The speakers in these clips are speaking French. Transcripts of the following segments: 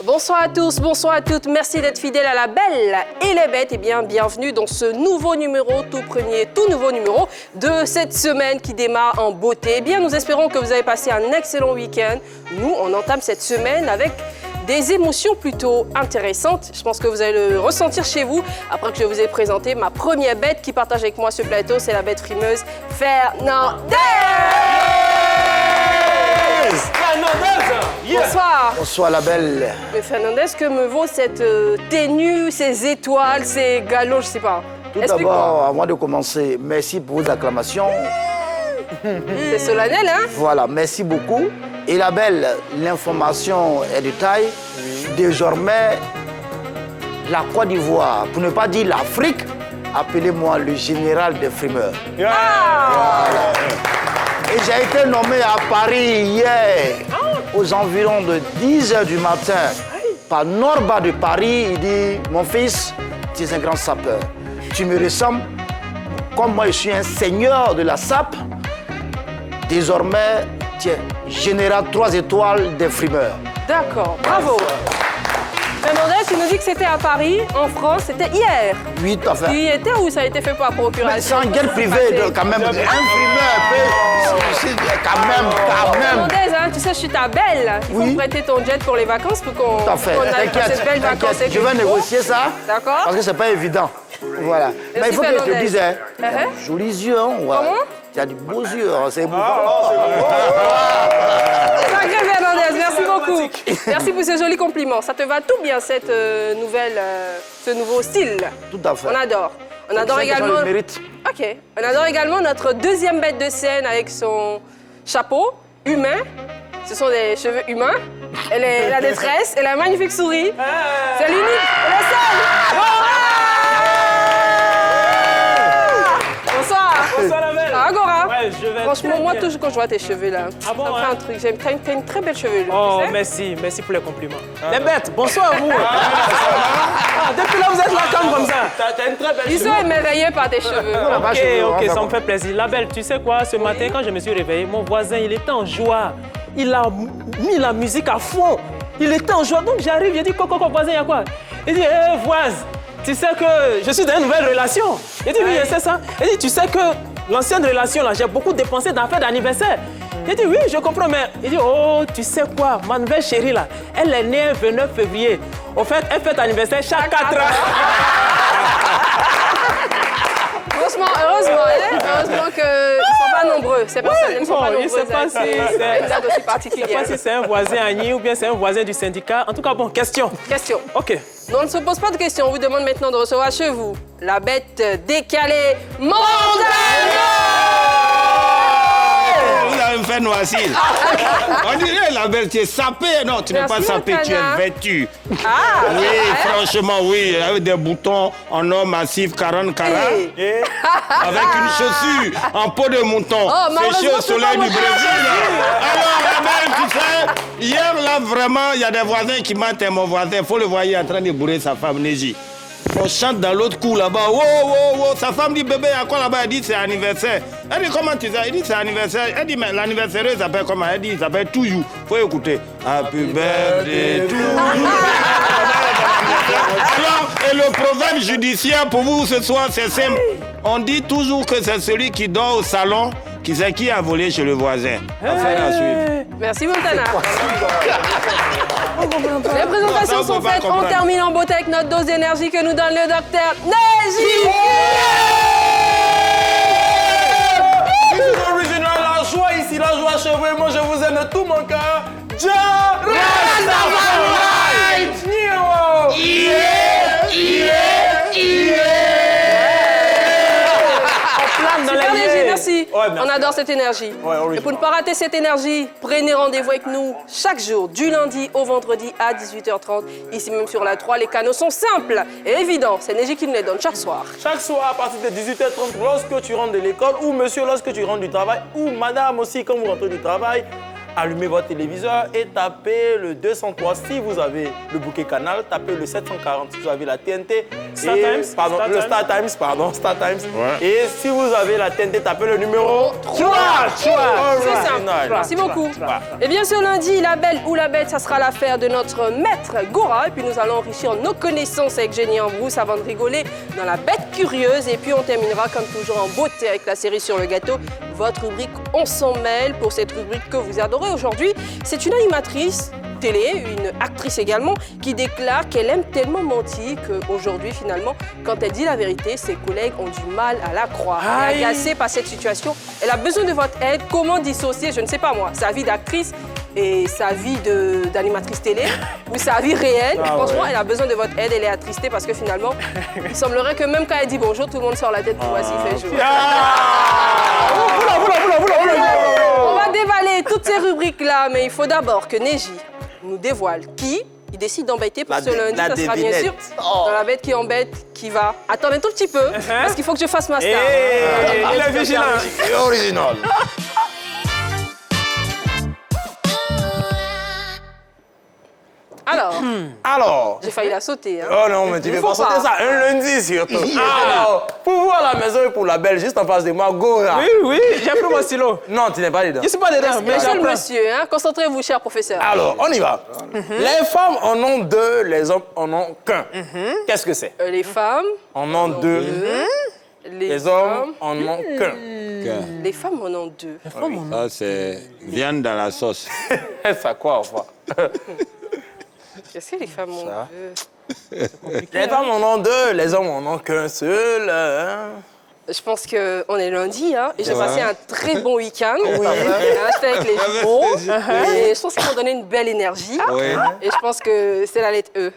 Bonsoir à tous, bonsoir à toutes. Merci d'être fidèles à La Belle et les Bêtes. Et bien, bienvenue dans ce nouveau numéro, tout nouveau numéro de cette semaine qui démarre en beauté. Eh bien, nous espérons que vous avez passé un excellent week-end. Nous, on entame cette semaine avec des émotions plutôt intéressantes. Je pense que vous allez le ressentir chez vous après que je vous ai présenté ma première bête qui partage avec moi ce plateau. C'est la bête frimeuse Fernandez. Bonsoir. Bonsoir la belle. Mais Fernandez, que me vaut cette tenue, ces étoiles, ces galops, je sais pas. Tout d'abord, avant de commencer, merci pour vos acclamations. C'est solennel, hein? Voilà, merci beaucoup. Et la belle, l'information est de taille. Désormais, la Côte d'Ivoire, pour ne pas dire l'Afrique, appelez-moi le général des frimeurs. Voilà. Et j'ai été nommé à Paris hier, aux environs de 10h du matin, par Norba de Paris. Il dit, mon fils, tu es un grand sapeur. Tu me ressembles, comme moi je suis un seigneur de la sape. Désormais, tu es général 3 étoiles des frimeurs. D'accord, bravo. Fernandez, tu nous dis que c'était à Paris, en France, c'était hier. Oui, tout à fait. Tu y étais ou ça a été fait par procuration? C'est un guerre privée, quand même. Un frimeur, quand même. Fernandez, hein, tu sais, je suis ta belle. Il faut me prêter ton jet pour les vacances pour qu'on aille passer de belles vacances. Je vais négocier ça. D'accord. Parce que c'est pas évident. Voilà. Mais il faut que je te dise, jolis yeux, hein. Ouais. Comment? Tu as de beaux yeux, hein. C'est beau. Sacré Fernandez, merci beaucoup. Merci pour ce joli compliment. Ça te va tout bien, cette ce nouveau style. Tout à fait. On adore. On adore également. Le mérite. Ok. On adore également notre deuxième bête de scène avec son chapeau humain. Ce sont des cheveux humains. Elle a des tresses. Elle a une magnifique souris. C'est l'unique. La seule. Bonsoir. Bonsoir la belle. Agora. Ouais, je vais Franchement, moi, bien. toujours quand je vois tes cheveux là, Ah bon, ça me fait hein? un truc. T'as une très belle chevelure. Oh, tu sais? merci pour les compliments. Les bêtes, bonsoir à vous. Depuis là, vous êtes là comme ça. T'as une très belle Ils sont émerveillés par tes cheveux. Ok, ça me fait plaisir. La belle, tu sais quoi, ce matin, quand je me suis réveillé, mon voisin, il était en joie. Il a mis la musique à fond. Il était en joie. Donc j'arrive, j'ai dit, Coco, voisin, il y a quoi? Il dit, voise, tu sais que je suis dans une nouvelle relation. J'ai dit, oui, je sais ça. Il dit, tu sais que l'ancienne relation, là, j'ai beaucoup dépensé dans la fête d'anniversaire. J'ai dit, oui, je comprends, mais il dit, oh, tu sais quoi, ma nouvelle chérie, là, elle est née le 29 février. Au fait, elle fête anniversaire chaque 4 ans. Franchement, heureusement qu'ils ne sont pas nombreux. Ces personnes ne sont pas nombreuses. Je ne sais pas si c'est une date aussi particulière. Je sais pas si c'est un voisin à Nice ou bien c'est un voisin du syndicat. En tout cas, bon, question. Question. OK. Non, on ne se pose pas de questions. On vous demande maintenant de recevoir chez vous la bête décalée Montano. Vous avez fait noisir. On dirait la belle, tu es sapé. Non, tu n'es pas sapé, tu es vêtu. Ah, oui, franchement, oui. Avec des boutons en or massif, 40 carats. Avec une chaussure en peau de mouton. Séchée au soleil du Brésil. Alors, la belle, tu sais, hier, là, vraiment, il y a des voisins qui mentent. Mon voisin, il faut le voir, il est en train de bourrer sa femme, Néji. On chante dans l'autre cour là-bas. Wow. Sa femme dit, bébé, il y a quoi là-bas? Elle dit, c'est anniversaire. Elle dit, comment tu sais? Il dit, c'est anniversaire. Elle dit, mais l'anniversaire, il s'appelle comment? Elle dit, il s'appelle Toujours. Faut écouter. Happy birthday to you. Et le proverbe judiciaire pour vous ce soir, c'est simple. On dit toujours que c'est celui qui dort au salon qui sait qui a volé chez le voisin. Affaire à suivre. merci Montana. Les présentations sont faites. On termine en beauté avec notre dose d'énergie que nous donne le docteur Neji. Original, la joie ici, la joie chez vous. Moi, je vous aime de tout mon cœur. Merci. Ouais, merci. On adore cette énergie. Ouais, et pour ne pas rater cette énergie, prenez rendez-vous avec nous chaque jour, du lundi au vendredi à 18h30. Ici même sur la 3, les canaux sont simples et évidents. C'est Neji qui nous les donne chaque soir. Chaque soir, à partir de 18h30, lorsque tu rentres de l'école, ou monsieur, lorsque tu rentres du travail, ou madame aussi, quand vous rentrez du travail, allumez votre téléviseur et tapez le 203 si vous avez le bouquet canal, tapez le 740 si vous avez la TNT. Star Times. Star Times. Ouais. Et si vous avez la TNT, tapez le numéro 3. C'est simple. Merci beaucoup. Et bien ce lundi, la belle ou la bête, ça sera l'affaire de notre maître Gora. Et puis nous allons enrichir nos connaissances avec Jenny Ambrousse avant de rigoler dans la bête curieuse. Et puis on terminera comme toujours en beauté avec la série sur le gâteau. Votre rubrique On s'en mêle pour cette rubrique que vous adorez aujourd'hui. C'est une animatrice télé, une actrice également, qui déclare qu'elle aime tellement mentir qu'aujourd'hui, finalement, quand elle dit la vérité, ses collègues ont du mal à la croire. Elle est agacée par cette situation. Elle a besoin de votre aide. Comment dissocier, je ne sais pas moi, sa vie d'actrice et sa vie d'animatrice télé ou sa vie réelle. Franchement, elle a besoin de votre aide. Elle est attristée parce que finalement, il semblerait que même quand elle dit bonjour, tout le monde sort la tête pour voir s'il fait jour. On va dévaler toutes ces rubriques-là, mais il faut d'abord que Neji nous dévoile qui il décide d'embêter pour ce lundi. Ça sera bien sûr dans la bête qui embête, qui va. Attendez un tout petit peu, parce qu'il faut que je fasse ma star. Il est vigilant. C'est original. Alors, j'ai failli la sauter. Hein. Oh non, mais tu ne peux pas sauter ça un lundi surtout. Alors, pour vous à la maison et pour la belle, juste en face de moi, Gora. Oui, j'ai pris mon stylo. Non, tu n'es pas dedans. Je ne suis pas dedans, mais Monsieur le j'apprends. monsieur, hein, concentrez-vous, cher professeur. Alors, on y va. Les femmes en ont deux, les hommes en ont qu'un. Qu'est-ce que c'est? Les femmes en ont deux. Les hommes en ont qu'un. Les femmes en ont deux. Ça, c'est viande dans la sauce. Ça quoi, enfin? Qu'est-ce que les femmes ont deux? Les femmes en ont deux, les hommes en ont qu'un seul. Hein? Je pense qu'on est lundi, hein, et j'ai passé un très bon week-end. J'étais avec les jumeaux. Et je pense qu'ils m'ont donné une belle énergie. Et je pense que c'est la lettre E.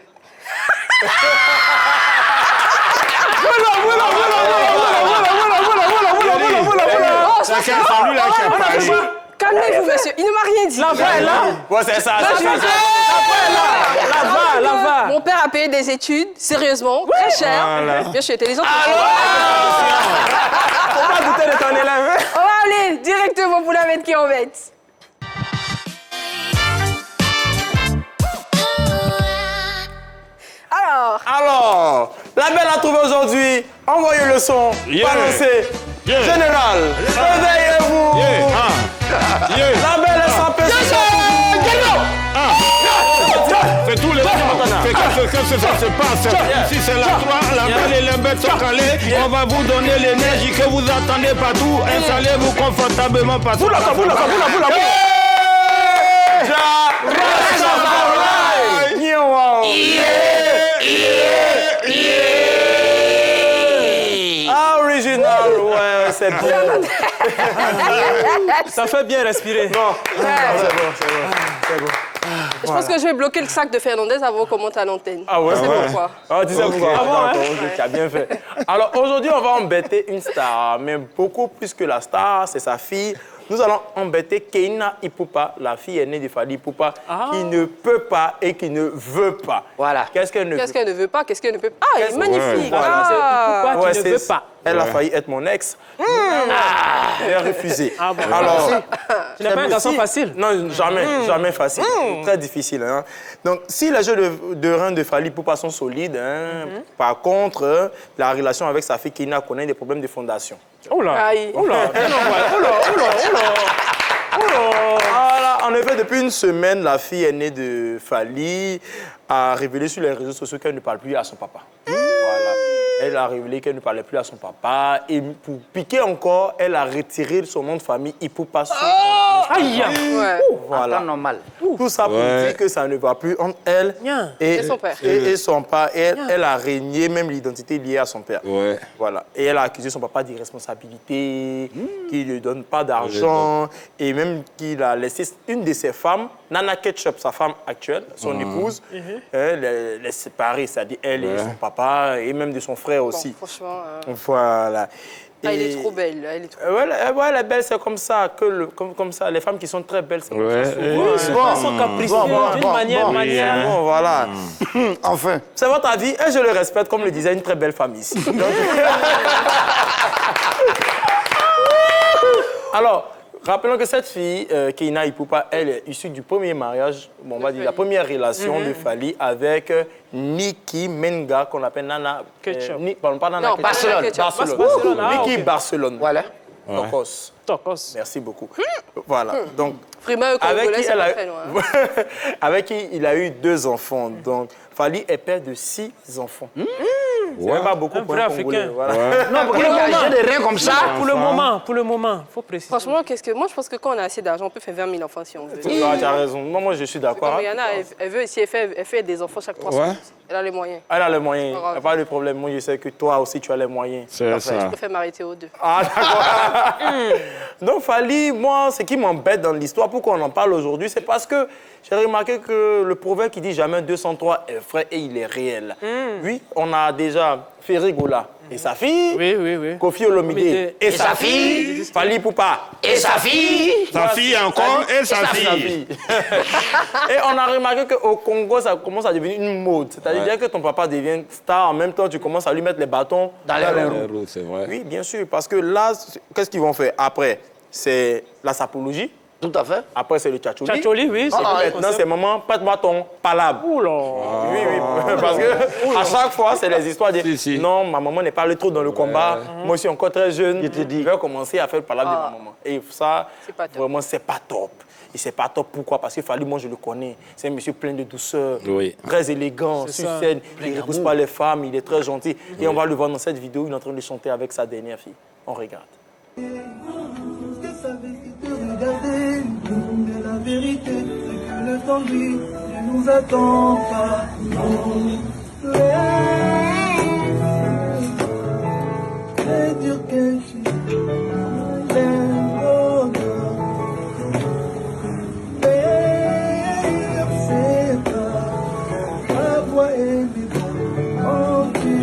Calmez-vous, monsieur. Il ne m'a rien dit. La voix est là. Ouais, c'est ça. La va. Mon père a payé des études, sérieusement, très cher. Bien, je suis intelligente. Faut pas douter de ton élève. On va aller directement pour la bête qui embête. Alors, la belle a trouvé aujourd'hui. Envoyez le son. Balancez. Général, réveillez-vous. La belle est sans péché. C'est tous les temps. Que ça se passe. Ici, c'est la 3. La belle et les bêtes sont calées. On va vous donner l'énergie que vous attendez partout. Installez-vous confortablement partout. Original, ouais, c'est bien. Ça fait bien respirer. Non, c'est bon. Je pense que je vais bloquer le sac de Fernandez avant qu'on monte à l'antenne. Ah ouais? C'est pourquoi. Ah, tu sais pourquoi? Tu as bien fait. Alors, aujourd'hui, on va embêter une star, mais beaucoup plus que la star, c'est sa fille. Nous allons embêter Keina Ipupa, la fille aînée de Fally Ipupa, qui ne peut pas et qui ne veut pas. Voilà. Qu'est-ce qu'elle ne veut? Qu'est-ce qu'elle ne veut pas? Qu'est-ce qu'elle ne peut pas? Ah, elle est magnifique. Voilà, Ipupa qui ne veut pas. Elle a failli être mon ex. Elle a refusé. Alors, tu n'es pas un garçon facile? Non, jamais facile. Très difficile. Hein. Donc, si les jeux de reins de Fally Ipupa sont solides, hein, par contre, la relation avec sa fille Keina connaît des problèmes de fondation. Oh là. Aïe. Oh là. Voilà, en effet, depuis une semaine, la fille aînée de Fally a révélé sur les réseaux sociaux qu'elle ne parle plus à son papa. Voilà. Elle a révélé qu'elle ne parlait plus à son papa. Et pour piquer encore, elle a retiré son nom de famille Ipupa. Aïe. Ouais. Voilà. En temps normal. Tout ça pour dire que ça ne va plus entre elle Et son père. et son père. Elle a régné même l'identité liée à son père. Ouais. Voilà. Et elle a accusé son papa d'irresponsabilité, qu'il ne lui donne pas d'argent, et même qu'il a laissé une de ses femmes, Nana Ketchup, sa femme actuelle, son épouse, les séparer, c'est-à-dire elle et son papa, et même de son frère aussi. Bon, franchement. Voilà. Ah, elle est trop belle. Elle est trop... Ouais, elle est belle, c'est comme ça. Comme ça. Les femmes qui sont très belles, c'est comme ça. Elles sont capricieuses d'une manière. Bon, voilà. Enfin. C'est votre avis et je le respecte, comme le disait une très belle femme ici. Donc... Alors, Rappelons que cette fille, Keina Ipupa, elle est issue du premier mariage, bon, on va dire la première relation de Fally avec Niki Menga, qu'on appelle Nana... pardon, pas Nana Non, Ketchup. Barcelone. Niki Barcelone. Voilà. Tokos. Merci beaucoup. Voilà. Donc, Frimeur congolais, c'est pas très loin. avec qui il a eu 2 enfants. Donc, Fally est père de 6 enfants. C'est même pas beaucoup pour un Congolais. Voilà. Non, pour engager des rien comme ça. Pour le moment, faut préciser. Franchement, moi, je pense que quand on a assez d'argent, on peut faire 20 000 enfants si on veut. Tu as raison. Moi, je suis d'accord. Comme Rihanna, elle veut ici, elle fait des enfants chaque 3 semaines. Elle a les moyens. Elle a les moyens. Il n'y a pas de problème. Moi, je sais que toi aussi, tu as les moyens. C'est ça. Je préfère m'arrêter aux 2. Ah, d'accord. Donc, Fally, moi, ce qui m'embête dans l'histoire, pourquoi on en parle aujourd'hui, c'est parce que j'ai remarqué que le proverbe qui dit jamais 203 est vrai et il est réel. Oui, on a déjà Ferry Goula et sa fille. Oui. Kofi Olomide et sa fille. Fally Ipupa Et sa fille. Sa fille encore et sa fille. Et on a remarqué qu'au Congo, ça commence à devenir une mode. C'est-à-dire dès que ton papa devient star, en même temps, tu commences à lui mettre les bâtons dans les roues. C'est vrai. Oui, bien sûr, parce que là, qu'est-ce qu'ils vont faire après? C'est la sapologie. Tout à fait. Après, c'est le tchatchouli. Tchatchouli, oui. Maintenant, c'est maman, prête-moi ton palabre. Oula. Oui, parce que à chaque fois, c'est les histoires de Si. non, ma maman n'est pas allée trop dans le combat. Moi, je suis encore très jeune. Je te dis. Je vais commencer à faire le palabre de ma maman. Et ça, C'est pas top. vraiment, c'est pas top. Et c'est pas top. Pourquoi? Parce que Fally, moi, je le connais. C'est un monsieur plein de douceur, Oui. très élégant, sur scène. Il ne repousse pas les femmes, il est très gentil. Et on va le voir dans cette vidéo, il est en train de chanter avec sa dernière fille. On regarde. Mais la vérité, c'est que le temps, lui, ne nous attend pas. Non. C'est dur que tu c'est pas ma voix est libre, en tu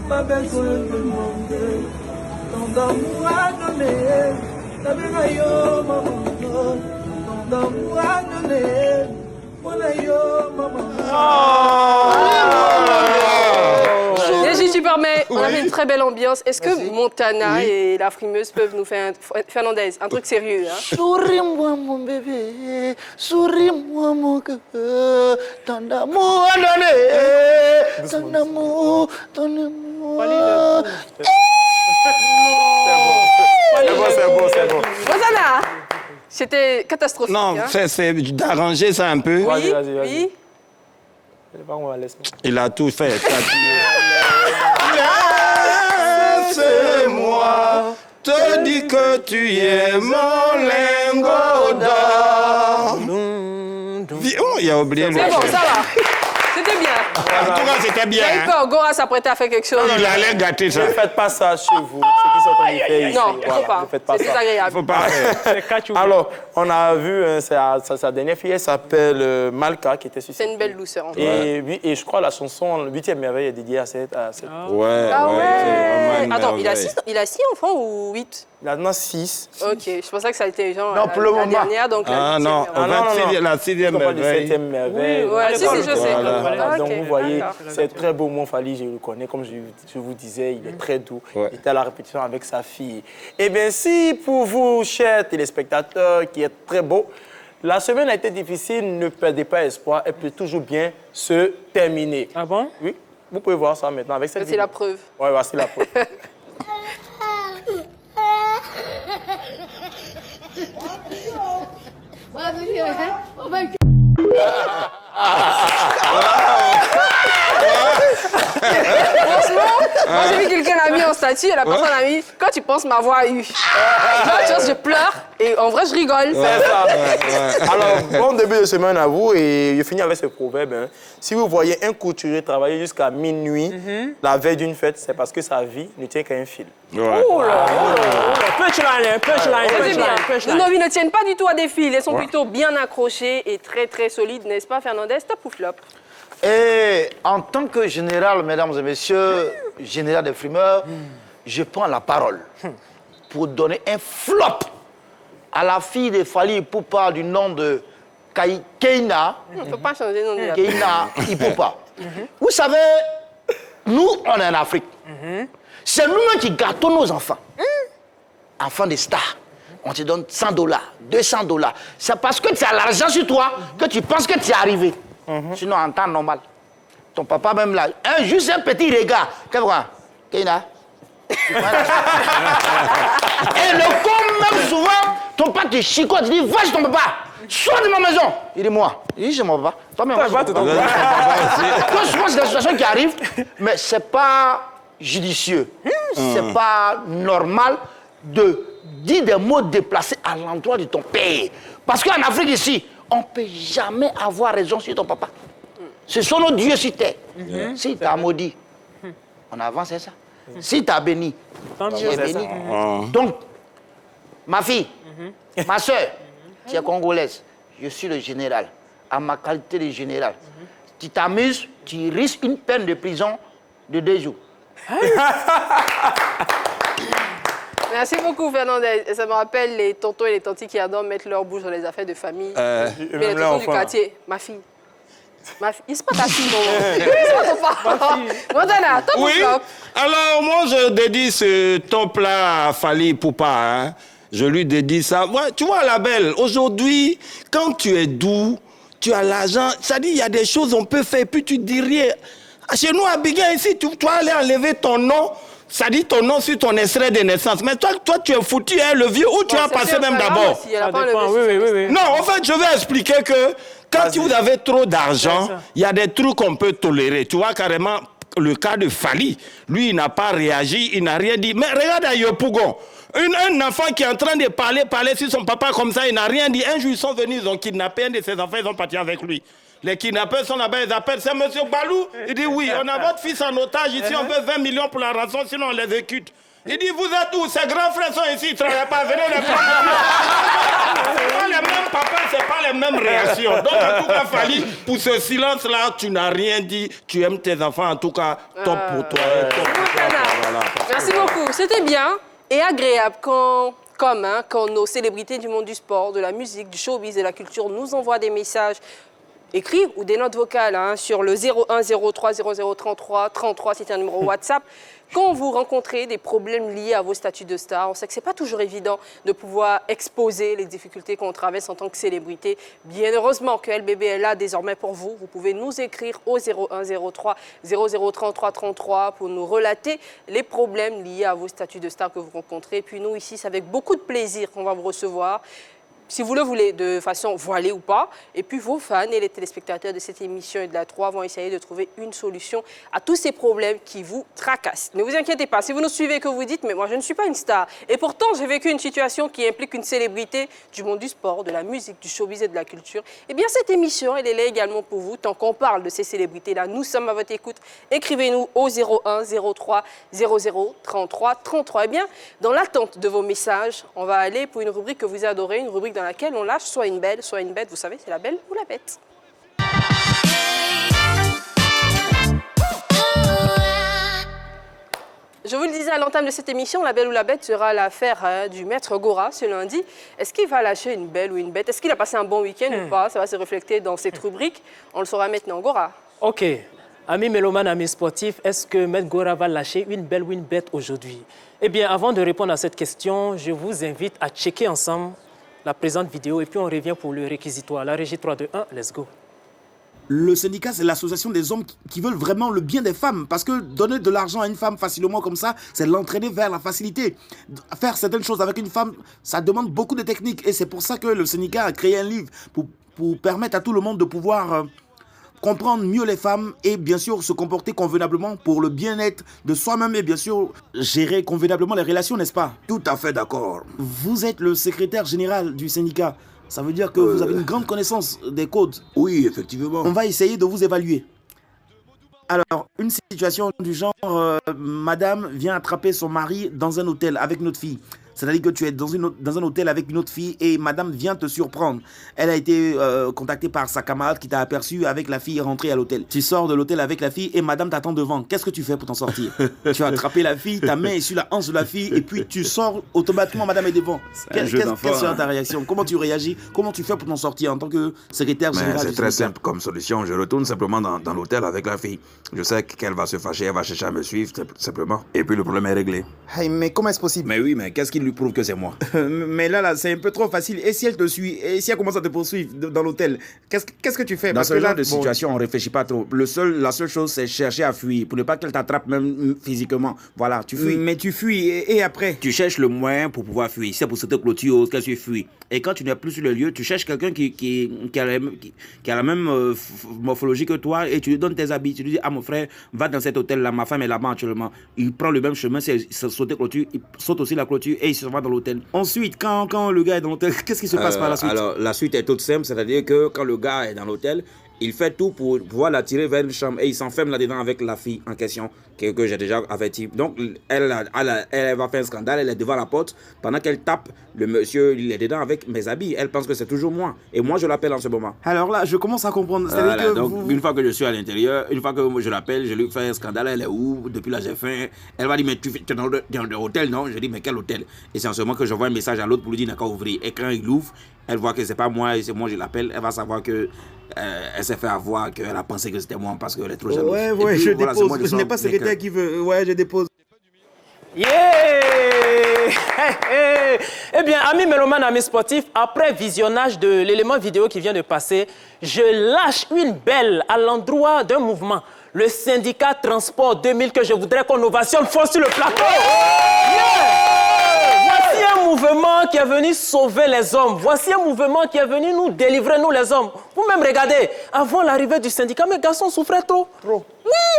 pas besoin de demander tant d'amour à donner. La bénaïo, maman, tant d'amour à donner. Mon aïe, maman. Si tu permets, on avait une très belle ambiance. Est-ce que Montana et la frimeuse peuvent nous faire Fernandez, un truc sérieux, hein? Souris-moi, mon bébé. Souris-moi, mon cœur. Tant d'amour à donner. Tant d'amour, tant d'amour. C'est bon. Montana, c'était catastrophique. Non, hein? c'est d'arranger ça un peu. Oui, Vas-y. oui. Il a tout fait. Laisse-moi te dis que tu es mon lingot d'or. Oh, il a oublié le. C'est bon, ça va. C'était bien. En tout cas, c'était bien. J'ai eu Hein. peur, Gora s'apprêtait à faire quelque chose. Il allait gâter ça. Ne faites pas ça chez vous. Ce qu'ils sont en train de faire ici. Non, il ne faut pas. Ne faites pas C'est ça. désagréable. Faut pas faire. Alors, on a vu sa dernière fille, elle s'appelle Malka, qui était sur C'est une belle douceur. En fait. Et, oui, et je crois la chanson 8e merveille est dédiée à cette... Ouais, Ah ouais. c'est vraiment une Attends, merveille. il a 6 enfants ou 8? Il en a 6. Ok, je pensais que ça a été genre Non, pour le la moment. dernière, donc Ah la non, 8e. Ah, non, non. la 6e On parle de merveille. 7e merveille. Ouais, si, je sais. Voilà. Ah, Donc ok, vous voyez, d'accord. c'est très beau, mon Fally, je le connais, comme je vous disais, il est très doux. Ouais. Il était à la répétition avec sa fille. Eh bien, si pour vous, chers téléspectateurs, qui est très beau, la semaine a été difficile, ne perdez pas espoir, elle peut toujours bien se terminer. Ah bon? Oui, vous pouvez voir ça maintenant avec cette C'est vidéo. la preuve. Oui, voici la preuve. Franchement, moi j'ai vu quelqu'un l'a mis en statut et la personne a mis quand tu penses m'avoir eu. Là, tu vois, je pleure et en vrai je rigole. C'est ça. Alors, bon début de semaine à vous et je finis avec ce proverbe. Hein. Si vous voyez un couturier travailler jusqu'à minuit, la veille d'une fête, c'est parce que sa vie ne tient qu'à un fil. Ouais. Punchline, C'est bien. Nos vies ne tiennent pas du tout à des fils, elles sont plutôt bien accrochées et très très solides, n'est-ce pas Fernandez? Top ou flop? Et en tant que général, mesdames et messieurs, général des frimeurs, je prends la parole pour donner un flop à la fille de Fally Ipupa du nom de Keïna. Il ne faut pas changer le nom de la Keïna Ipupa. Vous savez, nous, on est en Afrique. C'est nous-mêmes qui gâtons nos enfants. Enfants de stars. On te donne $100, $200. C'est parce que tu as l'argent sur toi que tu penses que tu es arrivé. Sinon, en temps normal, ton papa même là, juste un petit regard. Qu'est-ce que Keïna? Et le con, même souvent, ton papa te chicote, tu dis, va chez ton papa, sors de ma maison. Il dit, moi. Il dit, c'est mon papa. Toi-même, va chez ton papa. Souvent, c'est des situations qui arrivent, mais ce n'est pas judicieux. Ce n'est pas normal de dire des mots déplacés à l'endroit de ton père. Parce qu'en Afrique ici, on ne peut jamais avoir raison sur ton papa. Ce sont nos dieux sur terre. Si tu as maudit, on avance, c'est ça. Si tu as béni, tu es béni. Donc, ma fille, ma soeur, tu es congolaise, je suis le général. À ma qualité de général, tu t'amuses, tu risques une peine de prison de 2 jours. Merci beaucoup, Fernandez. Ça me rappelle les tontons et les tantis qui adorent mettre leur bouche dans les affaires de famille. Mais les tontons du quartier, ma fille. C'est pas ta fille, non. C'est pas ton papa. Montana, top ou flop? Alors, moi, je dédie ce top-là à Fally Ipupa. Hein. Je lui dédie ça. Ouais, tu vois, la belle, aujourd'hui, quand tu es doux, tu as l'argent, ça dit, il y a des choses qu'on peut faire, puis tu dis rien. Chez nous, à Biguin, ici, tu dois aller enlever ton nom. Ça dit ton nom sur ton extrait de naissance. Mais toi tu es foutu, hein, le vieux, où tu as passé même d'abord. Oui. Non, en fait, je vais expliquer que quand vous avez trop d'argent, il y a des trucs qu'on peut tolérer. Tu vois, carrément, le cas de Fally, lui, il n'a pas réagi, il n'a rien dit. Mais regarde à Yopougon, un enfant qui est en train de parler sur son papa comme ça, il n'a rien dit. Un jour, ils sont venus, ils ont kidnappé un de ses enfants, ils sont partis avec lui. Les kidnappeurs sont là-bas, ils appellent, c'est M. Balou. Il dit, oui, on a votre fils en otage ici, on veut 20 millions pour la rançon, sinon on l'exécute. Il dit, vous êtes où? Ses grands frères sont ici, ils ne travaillent pas, venez les prendre. C'est pas les mêmes papas, c'est pas les mêmes réactions. Donc, en tout cas, Fally, pour ce silence-là, tu n'as rien dit, tu aimes tes enfants, en tout cas, top pour toi. Voilà. Merci beaucoup, c'était bien et agréable quand nos célébrités du monde du sport, de la musique, du showbiz, de la culture nous envoient des messages écrits ou des notes vocales sur le 01 03 00 33 33, c'est un numéro WhatsApp. Quand vous rencontrez des problèmes liés à vos statuts de star, on sait que ce n'est pas toujours évident de pouvoir exposer les difficultés qu'on traverse en tant que célébrité. Bien heureusement que LBB est là désormais pour vous. Vous pouvez nous écrire au 01 03 00 33 33 pour nous relater les problèmes liés à vos statuts de star que vous rencontrez. Et puis nous, ici, c'est avec beaucoup de plaisir qu'on va vous recevoir. Si vous le voulez, de façon voilée ou pas. Et puis vos fans et les téléspectateurs de cette émission et de la 3 vont essayer de trouver une solution à tous ces problèmes qui vous tracassent. Ne vous inquiétez pas, si vous nous suivez que vous dites « mais moi je ne suis pas une star ». Et pourtant, j'ai vécu une situation qui implique une célébrité du monde du sport, de la musique, du showbiz et de la culture. Eh bien, cette émission, elle est là également pour vous. Tant qu'on parle de ces célébrités-là, nous sommes à votre écoute. Écrivez-nous au 01 03 00 33 33. Eh bien, dans l'attente de vos messages, on va aller pour une rubrique que vous adorez, une rubrique dans laquelle on lâche soit une belle, soit une bête. Vous savez, c'est la belle ou la bête. Je vous le disais à l'entame de cette émission, la belle ou la bête sera l'affaire du maître Gora ce lundi. Est-ce qu'il va lâcher une belle ou une bête? Est-ce qu'il a passé un bon week-end ou pas? Ça va se refléter dans cette rubrique. On le saura maintenant. Gora. Ok. Amis mélomanes, amis sportifs, est-ce que maître Gora va lâcher une belle ou une bête aujourd'hui? Eh bien, avant de répondre à cette question, je vous invite à checker ensemble la présente vidéo et puis on revient pour le réquisitoire. La régie 3, 2, 1, let's go. Le syndicat, c'est l'association des hommes qui veulent vraiment le bien des femmes. Parce que donner de l'argent à une femme facilement comme ça, c'est l'entraîner vers la facilité. Faire certaines choses avec une femme, ça demande beaucoup de techniques. Et c'est pour ça que le syndicat a créé un livre pour permettre à tout le monde de pouvoir comprendre mieux les femmes et bien sûr se comporter convenablement pour le bien-être de soi-même et bien sûr gérer convenablement les relations, n'est-ce pas? Tout à fait d'accord. Vous êtes le secrétaire général du syndicat. Ça veut dire que vous avez une grande connaissance des codes. Oui, effectivement. On va essayer de vous évaluer. Alors, une situation du genre, madame vient attraper son mari dans un hôtel avec notre fille. C'est-à-dire que tu es dans un hôtel avec une autre fille et madame vient te surprendre. Elle a été contactée par sa camarade qui t'a aperçu avec la fille rentrée à l'hôtel. Tu sors de l'hôtel avec la fille et madame t'attend devant. Qu'est-ce que tu fais pour t'en sortir? Tu as attrapé la fille, ta main est sur la hanche de la fille et puis tu sors automatiquement, madame est devant. Quelle sera ta réaction? Comment tu réagis? Comment tu fais pour t'en sortir en tant que secrétaire général? C'est très simple comme solution. Je retourne simplement dans l'hôtel avec la fille. Je sais qu'elle va se fâcher, elle va chercher à me suivre, simplement. Et puis le problème est réglé. Hey, mais comment est-ce possible? Mais oui, mais qu'est-ce qui lui prouve que c'est moi? Mais là, c'est un peu trop facile. Et si elle te suit? Et si elle commence à te poursuivre dans l'hôtel? Qu'est-ce que tu fais? Dans ce genre de situation, on ne réfléchit pas trop. La seule chose, c'est chercher à fuir pour ne pas qu'elle t'attrape même physiquement. Voilà, tu fuis. Mais tu fuis et après? Tu cherches le moyen pour pouvoir fuir. Si c'est pour cette clôture, qu'est-ce que tu fuis? Et quand tu n'es plus sur le lieu, tu cherches quelqu'un qui a la même morphologie que toi et tu lui donnes tes habits. Tu lui dis, ah mon frère, va dans cet hôtel-là, ma femme est là-bas actuellement. Il prend le même chemin, c'est sauter clôture, il saute aussi la clôture et il se va dans l'hôtel. Ensuite, quand le gars est dans l'hôtel, qu'est-ce qui se passe par la suite? Alors, la suite est toute simple, c'est-à-dire que quand le gars est dans l'hôtel, il fait tout pour pouvoir l'attirer vers une chambre et il s'enferme là-dedans avec la fille en question que j'ai déjà averti. Donc, elle va faire un scandale, elle est devant la porte. Pendant qu'elle tape, le monsieur, il est dedans avec mes habits. Elle pense que c'est toujours moi. Et moi, je l'appelle en ce moment. Alors là, je commence à comprendre. Voilà, que donc, une fois que je suis à l'intérieur, une fois que je l'appelle, je lui fais un scandale. Elle est où? Depuis là, j'ai faim. Elle va dire, mais tu es dans l'hôtel, non? Je dis, mais quel hôtel? Et c'est en ce moment que j'envoie un message à l'autre pour lui dire, d'accord, ouvrir. Et quand il ouvre, elle voit que c'est pas moi et c'est moi, je l'appelle. Elle va savoir que elle s'est fait avoir, qu'elle a pensé que c'était moi parce qu'elle est trop jalouse. Ouais, je dépose. Je n'ai pas secrétaire qui veut. Ouais, je dépose. Yeah! Eh bien, amis mélomanes, amis sportifs, après visionnage de l'élément vidéo qui vient de passer, je lâche une belle à l'endroit d'un mouvement, le syndicat Transport 2000, que je voudrais qu'on ovationne fort sur le plateau. Voici un mouvement qui est venu sauver les hommes. Voici un mouvement qui est venu nous délivrer, nous les hommes. Vous-même, regardez, avant l'arrivée du syndicat, mes garçons souffraient trop. Oui,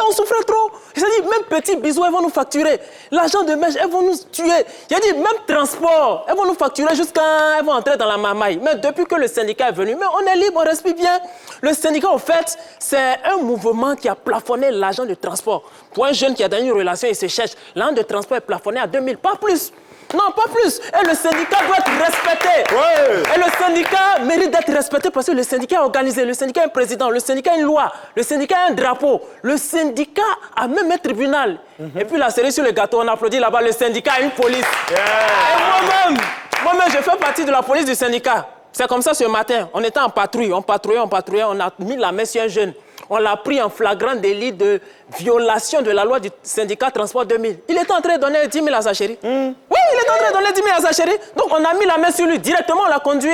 on souffrait trop. J'ai dit, même petits bisous, elles vont nous facturer. L'argent de mèche, elles vont nous tuer. J'ai dit, même transport, elles vont nous facturer jusqu'à elles vont entrer dans la mamaille. Mais depuis que le syndicat est venu, mais on est libre, on respire bien. Le syndicat, au fait, c'est un mouvement qui a plafonné l'argent de transport. Pour un jeune qui a dans une relation, il se cherche. L'argent de transport est plafonné à 2000, pas plus. Non, pas plus. Et le syndicat doit être respecté. Ouais. Et le syndicat mérite d'être respecté parce que le syndicat est organisé, le syndicat a un président, le syndicat a une loi, le syndicat a un drapeau, le syndicat a même un tribunal. Et puis la cerise sur le gâteau, on applaudit là-bas, le syndicat a une police. Yeah. Et moi-même, je fais partie de la police du syndicat. C'est comme ça ce matin, on était en patrouille, on patrouillait, on a mis la main sur un jeune. On l'a pris en flagrant délit de violation de la loi du syndicat Transport 2000. Il était en train de donner 10 000 à sa chérie. Oui, il était en train de donner 10 000 à sa chérie. Donc on a mis la main sur lui. Directement, on l'a conduit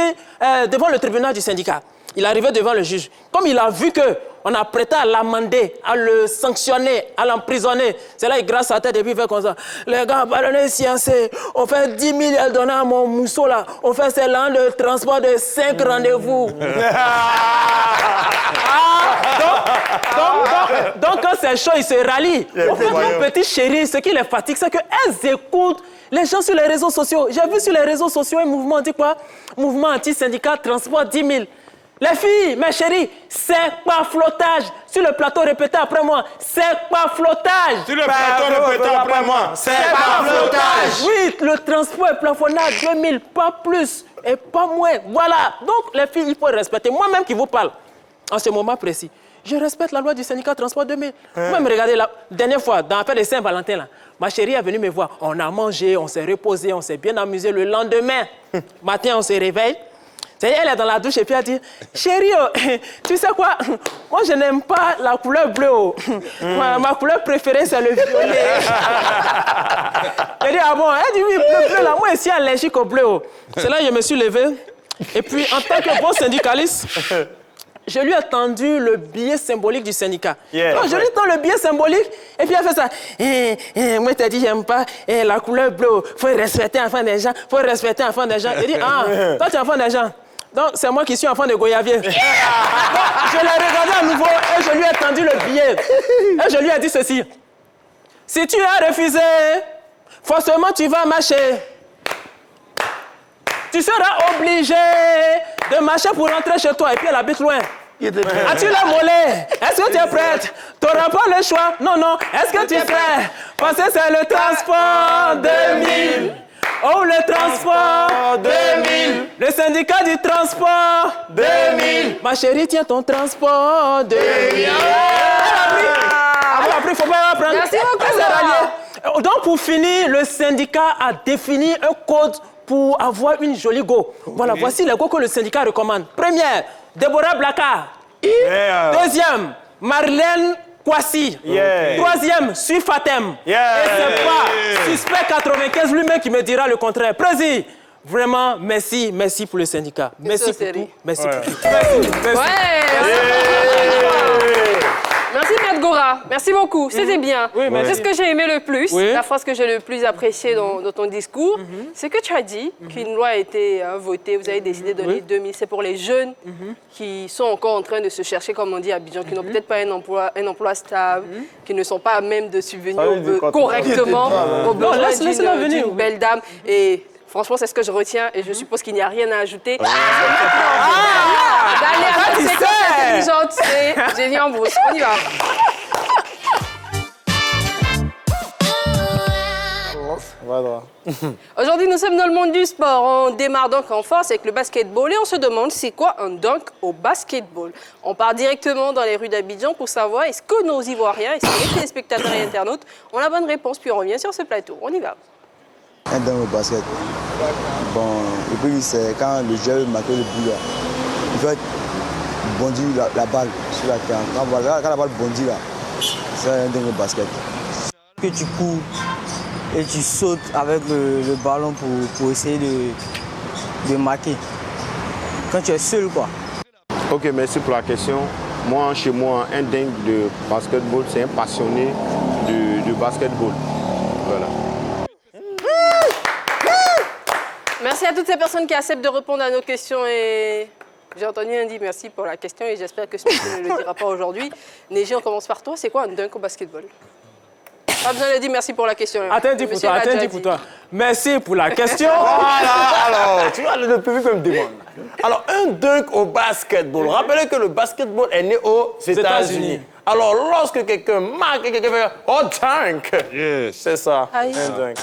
devant le tribunal du syndicat. Il est arrivé devant le juge. Comme il a vu qu'on a prêté à l'amender, à le sanctionner, à l'emprisonner, c'est là qu'il grasse sa tête et puis il fait comme ça. Les gars, pardonnez, sciences, on fait 10 000, elle donne à mon mousseau là. On fait c'est l'an de transport de 5 rendez-vous. Donc, quand c'est chaud, ils se rallient. En fait, mon petit chéri, ce qui les fatigue, c'est qu'elles écoutent les gens sur les réseaux sociaux. J'ai vu sur les réseaux sociaux un mouvement, on dit quoi? Mouvement anti-syndicat Transport 10 000. Les filles, mes chéris, c'est pas flottage. Sur le plateau, répétez après moi. C'est pas flottage. Sur le plateau, répétez après moi. C'est pas flottage. Oui, le transport est plafonné à 2000, pas plus et pas moins. Voilà. Donc, les filles, il faut respecter. Moi-même qui vous parle, en ce moment précis, je respecte la loi du syndicat Transport 2000. Vous-même, regardez, la dernière fois, dans l'affaire de Saint-Valentin, là, ma chérie est venue me voir. On a mangé, on s'est reposé, on s'est bien amusé. Le lendemain, matin, on se réveille. Elle est dans la douche et puis elle dit, chérie, tu sais quoi, moi je n'aime pas la couleur bleue. Ma couleur préférée c'est le violet. Elle dit, ah bon? Elle dit, oui, bleu, là, moi je suis allergique au bleu. C'est là que je me suis levé. Et puis en tant que bon syndicaliste, je lui ai tendu le billet symbolique du syndicat. Donc, je lui tends le billet symbolique et puis elle fait ça. Moi, je t'ai dit, j'aime pas la couleur bleue. Il faut respecter l'enfant des gens. Il faut respecter l'enfant des gens. Elle dit, ah, toi, tu es enfant des gens. Donc, c'est moi qui suis enfant de Goyavier. Donc, je l'ai regardé à nouveau et je lui ai tendu le billet. Et je lui ai dit ceci. Si tu as refusé, forcément, tu vas marcher. Tu seras obligé de marcher pour rentrer chez toi. Et puis, elle habite loin. As-tu la mollet? Est-ce que tu es prête? Tu n'auras pas le choix. Non, non. Est-ce que tu es prêt? Parce que c'est le transport 2000. Oh, le transport 2000. Le syndicat du transport 2000. Ma chérie, tiens ton transport 2000. Elle a pris, faut pas apprendre. Merci beaucoup, Elle s'est Zora. ralliée. Donc, pour finir, le syndicat a défini un code pour avoir une jolie go. Voilà, voici les go que le syndicat recommande. Première, Déborah Blaka. Deuxième, Marlène Kwasi. Troisième, Suifatem. Et c'est pas Suspect 95 lui-même qui me dira le contraire. Président, vraiment, merci pour le syndicat. Merci pour tout. Merci pour tout. Merci. Merci, Maître Gora. Merci beaucoup. C'était bien. Oui, merci. C'est ce que j'ai aimé le plus, Oui. la phrase que j'ai le plus appréciée dans ton discours, c'est que tu as dit qu'une loi a été votée, vous avez décidé de donner 2000. C'est pour les jeunes qui sont encore en train de se chercher, comme on dit à Abidjan, qui n'ont peut-être pas un emploi stable, qui ne sont pas à même de subvenir correctement aux besoins d'une belle dame. Et franchement, c'est ce que je retiens et je suppose qu'il n'y a rien à ajouter. D'aller à cette séquence intelligente, c'est Génie en brousse. On y va. Aujourd'hui, nous sommes dans le monde du sport. On démarre donc en force avec le basketball et on se demande c'est quoi un dunk au basketball. On part directement dans les rues d'Abidjan pour savoir est-ce que nos Ivoiriens, est-ce que les téléspectateurs et internautes ont la bonne réponse. Puis on revient sur ce plateau. On y va. Un dunk au basket. Bon, le premier, c'est quand le joueur marque le bout là. Il fait bondir la balle sur la terre. Quand la balle bondit là, c'est un dunk au basket. Que tu cours et tu sautes avec le ballon pour essayer de marquer. Quand tu es seul, quoi. Ok, merci pour la question. Moi, chez moi, un dingue de basketball, c'est un passionné du basketball. Voilà. Merci à toutes ces personnes qui acceptent de répondre à nos questions et j'ai entendu un dire merci pour la question et j'espère que ce monsieur ne le dira pas aujourd'hui. Neji, on commence par toi. C'est quoi un dunk au basketball? Pas besoin de dire merci pour la question. Attends, dis pour toi. Merci pour la question. Voilà, alors, tu vois, le public me demande. Alors, un dunk au basketball. Rappelez que le basketball est né aux États-Unis. Alors, lorsque quelqu'un marque et quelqu'un fait « Oh, dunk !» C'est ça, Aïe. un dunk.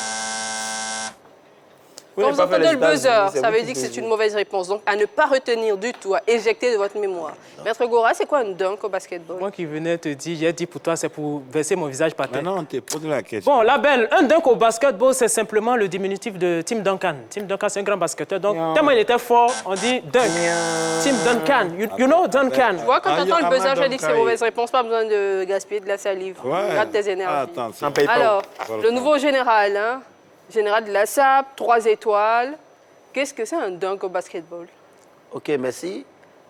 Quand vous entendez le buzzer, ça veut dire que c'est une mauvaise réponse. Donc, à ne pas retenir du tout, à éjecter de votre mémoire. Maître Gora, c'est quoi un dunk au basketball? Moi qui venais te dire, j'ai dit pour toi, c'est pour verser mon visage par terre. Maintenant, on te pose la question. Bon, la belle, un dunk au basketball, c'est simplement le diminutif de Tim Duncan. Tim Duncan, c'est un grand basketteur. Donc, tellement il était fort, on dit dunk. Tim Duncan. You know Duncan. Tu vois, quand tu entends le buzzer, je dis que c'est mauvaise réponse. Pas besoin de gaspiller de la salive. Garde tes énergies. Alors, le nouveau général, hein? Général de la SAP, 3 étoiles. Qu'est-ce que c'est un dunk au basketball? Ok, merci.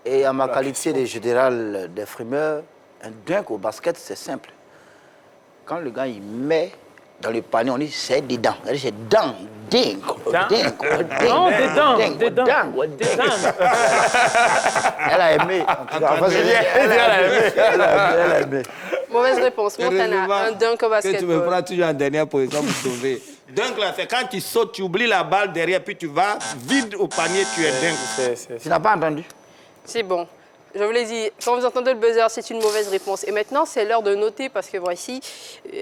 Et à ma qualité de général des frimeurs, un dunk au basket, c'est simple. Quand le gars, il met dans le panier, on dit c'est dedans. C'est dedans, dink, Non, dedans. Elle a aimé. Elle a aimé. Mauvaise réponse. Montana, un dunk au basketball. Tu me prends toujours en dernière position pour sauver. Dunk, là, c'est quand tu sautes, tu oublies la balle derrière, puis tu vas vide au panier, tu es dunk. Tu n'as pas entendu? C'est bon. Je vous l'ai dit, quand vous entendez le buzzer, c'est une mauvaise réponse. Et maintenant, c'est l'heure de noter parce que voici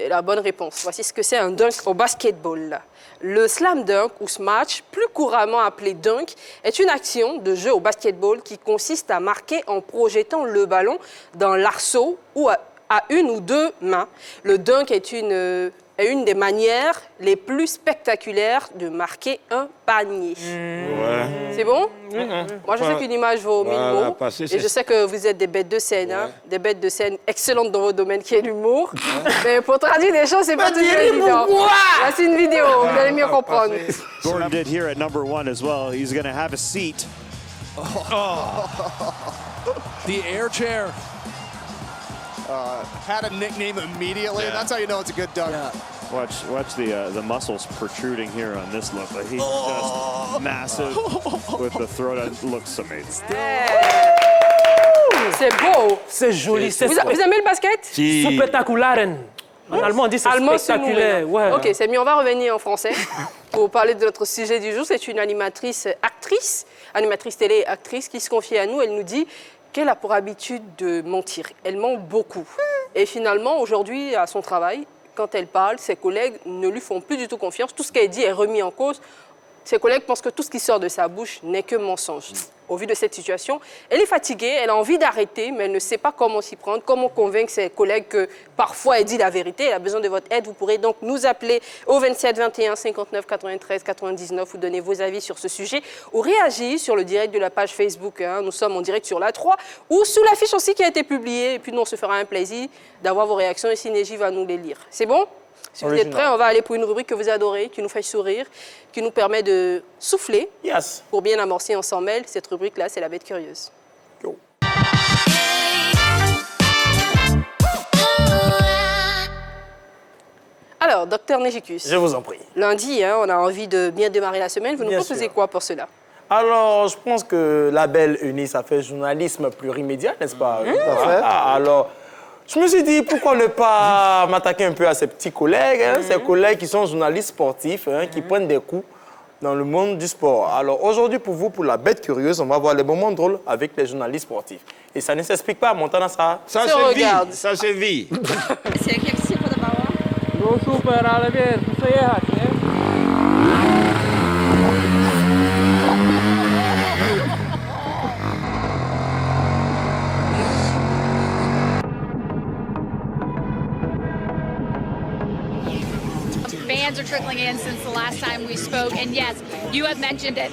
la bonne réponse. Voici ce que c'est un dunk au basketball. Le slam dunk ou smash, plus couramment appelé dunk, est une action de jeu au basketball qui consiste à marquer en projetant le ballon dans l'arceau ou à une ou deux mains. Le dunk est une des manières les plus spectaculaires de marquer un panier. C'est bon? Moi, je sais qu'une image vaut 1000 mots. Et je sais que vous êtes des bêtes de scène, hein? Des bêtes de scène excellentes dans votre domaine qui est l'humour. Mais pour traduire des choses, c'est pas toujours évident. Voici une vidéo, vous allez mieux comprendre. Gordon did here at number 1 as well. He's going to have a seat. The air chair. Had a nickname immediately. Yeah. That's how you know it's a good dunk. Yeah. Watch the muscles protruding here on this look. Like he's just massive with the throw. That looks amazing. C'est beau. C'est joli. Vous aimez le basket? Spectacularen. En allemand, on dit c'est spectaculaire. Ouais. Ok, c'est mieux. On va revenir en français pour parler de notre sujet du jour. C'est une animatrice télé et actrice qui se confie à nous. Elle nous dit qu'elle a pour habitude de mentir. Elle ment beaucoup. Et finalement, aujourd'hui, à son travail, quand elle parle, ses collègues ne lui font plus du tout confiance. Tout ce qu'elle dit est remis en cause. ses collègues pensent que tout ce qui sort de sa bouche n'est que mensonge. Au vu de cette situation, elle est fatiguée, elle a envie d'arrêter, mais elle ne sait pas comment s'y prendre, comment convaincre ses collègues que parfois elle dit la vérité. Elle a besoin de votre aide. Vous pourrez donc nous appeler au 27 21 59 93 99. Vous donnez vos avis sur ce sujet ou réagir sur le direct de la page Facebook. Nous sommes en direct sur la 3 ou sous l'affiche aussi qui a été publiée. Et puis nous, on se fera un plaisir d'avoir vos réactions et Synergie va nous les lire. C'est bon? Si vous êtes prêts, on va aller pour une rubrique que vous adorez, qui nous fait sourire, qui nous permet de souffler pour bien amorcer ensemble. Cette rubrique-là, c'est la bête curieuse. Go. Alors, docteur Négicus. Je vous en prie. Lundi, on a envie de bien démarrer la semaine. Vous nous proposez quoi pour cela? Alors, je pense que la belle Eunice a fait journalisme plurimédia, n'est-ce pas? Tout à fait. Alors, je me suis dit, pourquoi ne pas m'attaquer un peu à ces petits collègues, ces collègues qui sont journalistes sportifs, qui prennent des coups dans le monde du sport. Alors, aujourd'hui, pour vous, pour la bête curieuse, on va voir les moments drôles avec les journalistes sportifs. Et ça ne s'explique pas, Montana, ça se vit. Ça se vit. Fans are trickling in since the last time we spoke, and yes, you have mentioned it.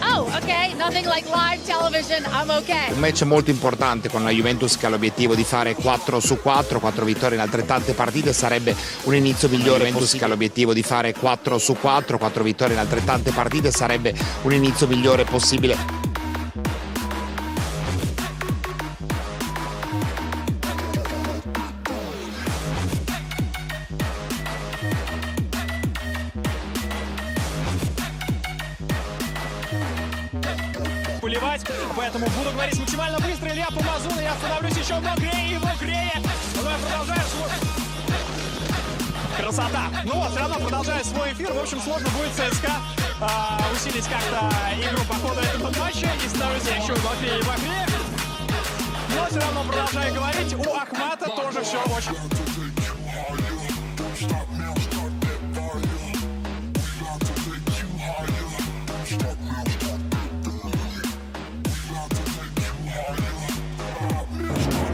Oh, okay, nothing like live television, I'm okay. Un match molto importante con la Juventus che ha l'obiettivo di fare 4 su 4, 4 vittorie in altrettante partite, sarebbe un inizio migliore. Juventus che ha l'obiettivo di fare 4 su 4, 4 vittorie in altrettante partite, sarebbe un inizio migliore possibile. Поэтому буду говорить максимально быстро. Илья Помазун, я становлюсь еще мокрее и мокрее. Но я продолжаю свой... Красота. Ну вот, все равно продолжаю свой эфир. В общем, сложно будет ЦСКА усилить как-то игру по ходу этого матча. И становлюсь я еще мокрее и мокрее. Но все равно продолжаю говорить. У Ахмата тоже все очень...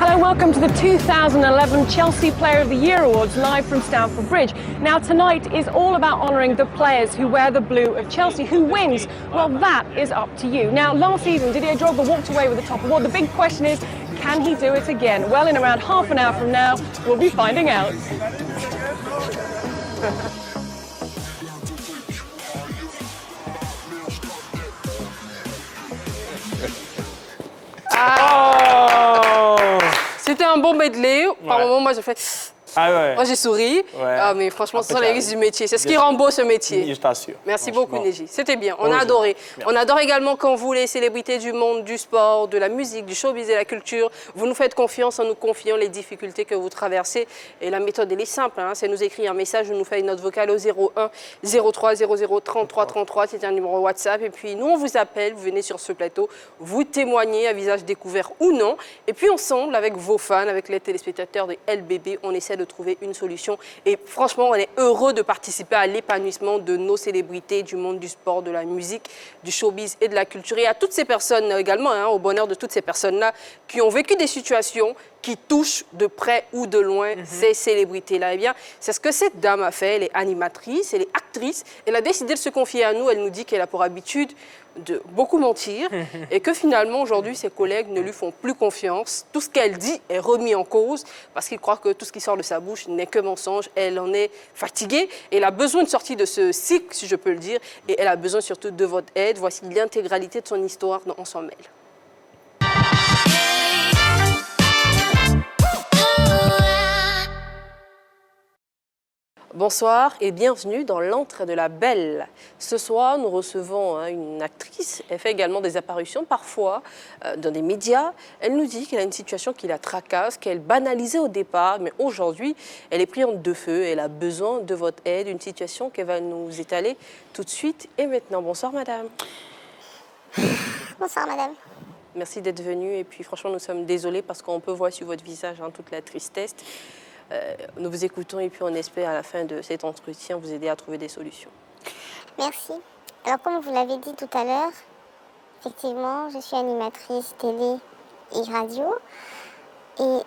Hello, welcome to the 2011 Chelsea Player of the Year Awards live from Stamford Bridge. Now tonight is all about honouring the players who wear the blue of Chelsea. Who wins? Well, that is up to you. Now, last season, Didier Drogba walked away with the top award. The big question is, can he do it again? Well, in around half an hour from now, we'll be finding out. C'était un bon medley. Par moment, moi, j'ai fait... Ah ouais. Moi, j'ai souri. Ouais. Ah, mais franchement, ce sont les risques du métier. C'est ce qui rend beau ce métier. Je t'assure. Merci beaucoup, Neji. C'était bien. On a adoré. On adore également quand vous, les célébrités du monde du sport, de la musique, du showbiz et la culture, vous nous faites confiance en nous confiant les difficultés que vous traversez. Et la méthode, elle est simple. C'est nous écrire un message, vous nous faites une note vocale au 01 03 00 33 33. C'est un numéro WhatsApp. Et puis, nous, on vous appelle, vous venez sur ce plateau, vous témoignez à visage découvert ou non. Et puis, ensemble, avec vos fans, avec les téléspectateurs de LBB, on essaie de trouver une solution. Et franchement, on est heureux de participer à l'épanouissement de nos célébrités du monde du sport, de la musique, du showbiz et de la culture. Et à toutes ces personnes également, au bonheur de toutes ces personnes-là qui ont vécu des situations qui touchent de près ou de loin ces célébrités-là. Eh bien, c'est ce que cette dame a fait. Elle est animatrice, elle est actrice. Elle a décidé de se confier à nous. Elle nous dit qu'elle a pour habitude de beaucoup mentir et que finalement, aujourd'hui, ses collègues ne lui font plus confiance. Tout ce qu'elle dit est remis en cause parce qu'ils croient que tout ce qui sort de sa bouche n'est que mensonge. Elle en est fatiguée. Elle a besoin de sortir de ce cycle, si je peux le dire, et elle a besoin surtout de votre aide. Voici l'intégralité de son histoire dans son mail. Bonsoir et bienvenue dans l'antre de la belle. Ce soir, nous recevons une actrice. Elle fait également des apparitions parfois dans des médias. Elle nous dit qu'elle a une situation qui la tracasse, qu'elle banalisait au départ, mais aujourd'hui, elle est prise entre deux feux. Elle a besoin de votre aide, une situation qu'elle va nous étaler tout de suite et maintenant. Bonsoir, madame. Bonsoir, madame. Merci d'être venue et puis franchement, nous sommes désolés parce qu'on peut voir sur votre visage toute la tristesse. Nous vous écoutons et puis on espère à la fin de cet entretien vous aider à trouver des solutions. Merci. Alors, comme vous l'avez dit tout à l'heure, effectivement, je suis animatrice télé et radio. Et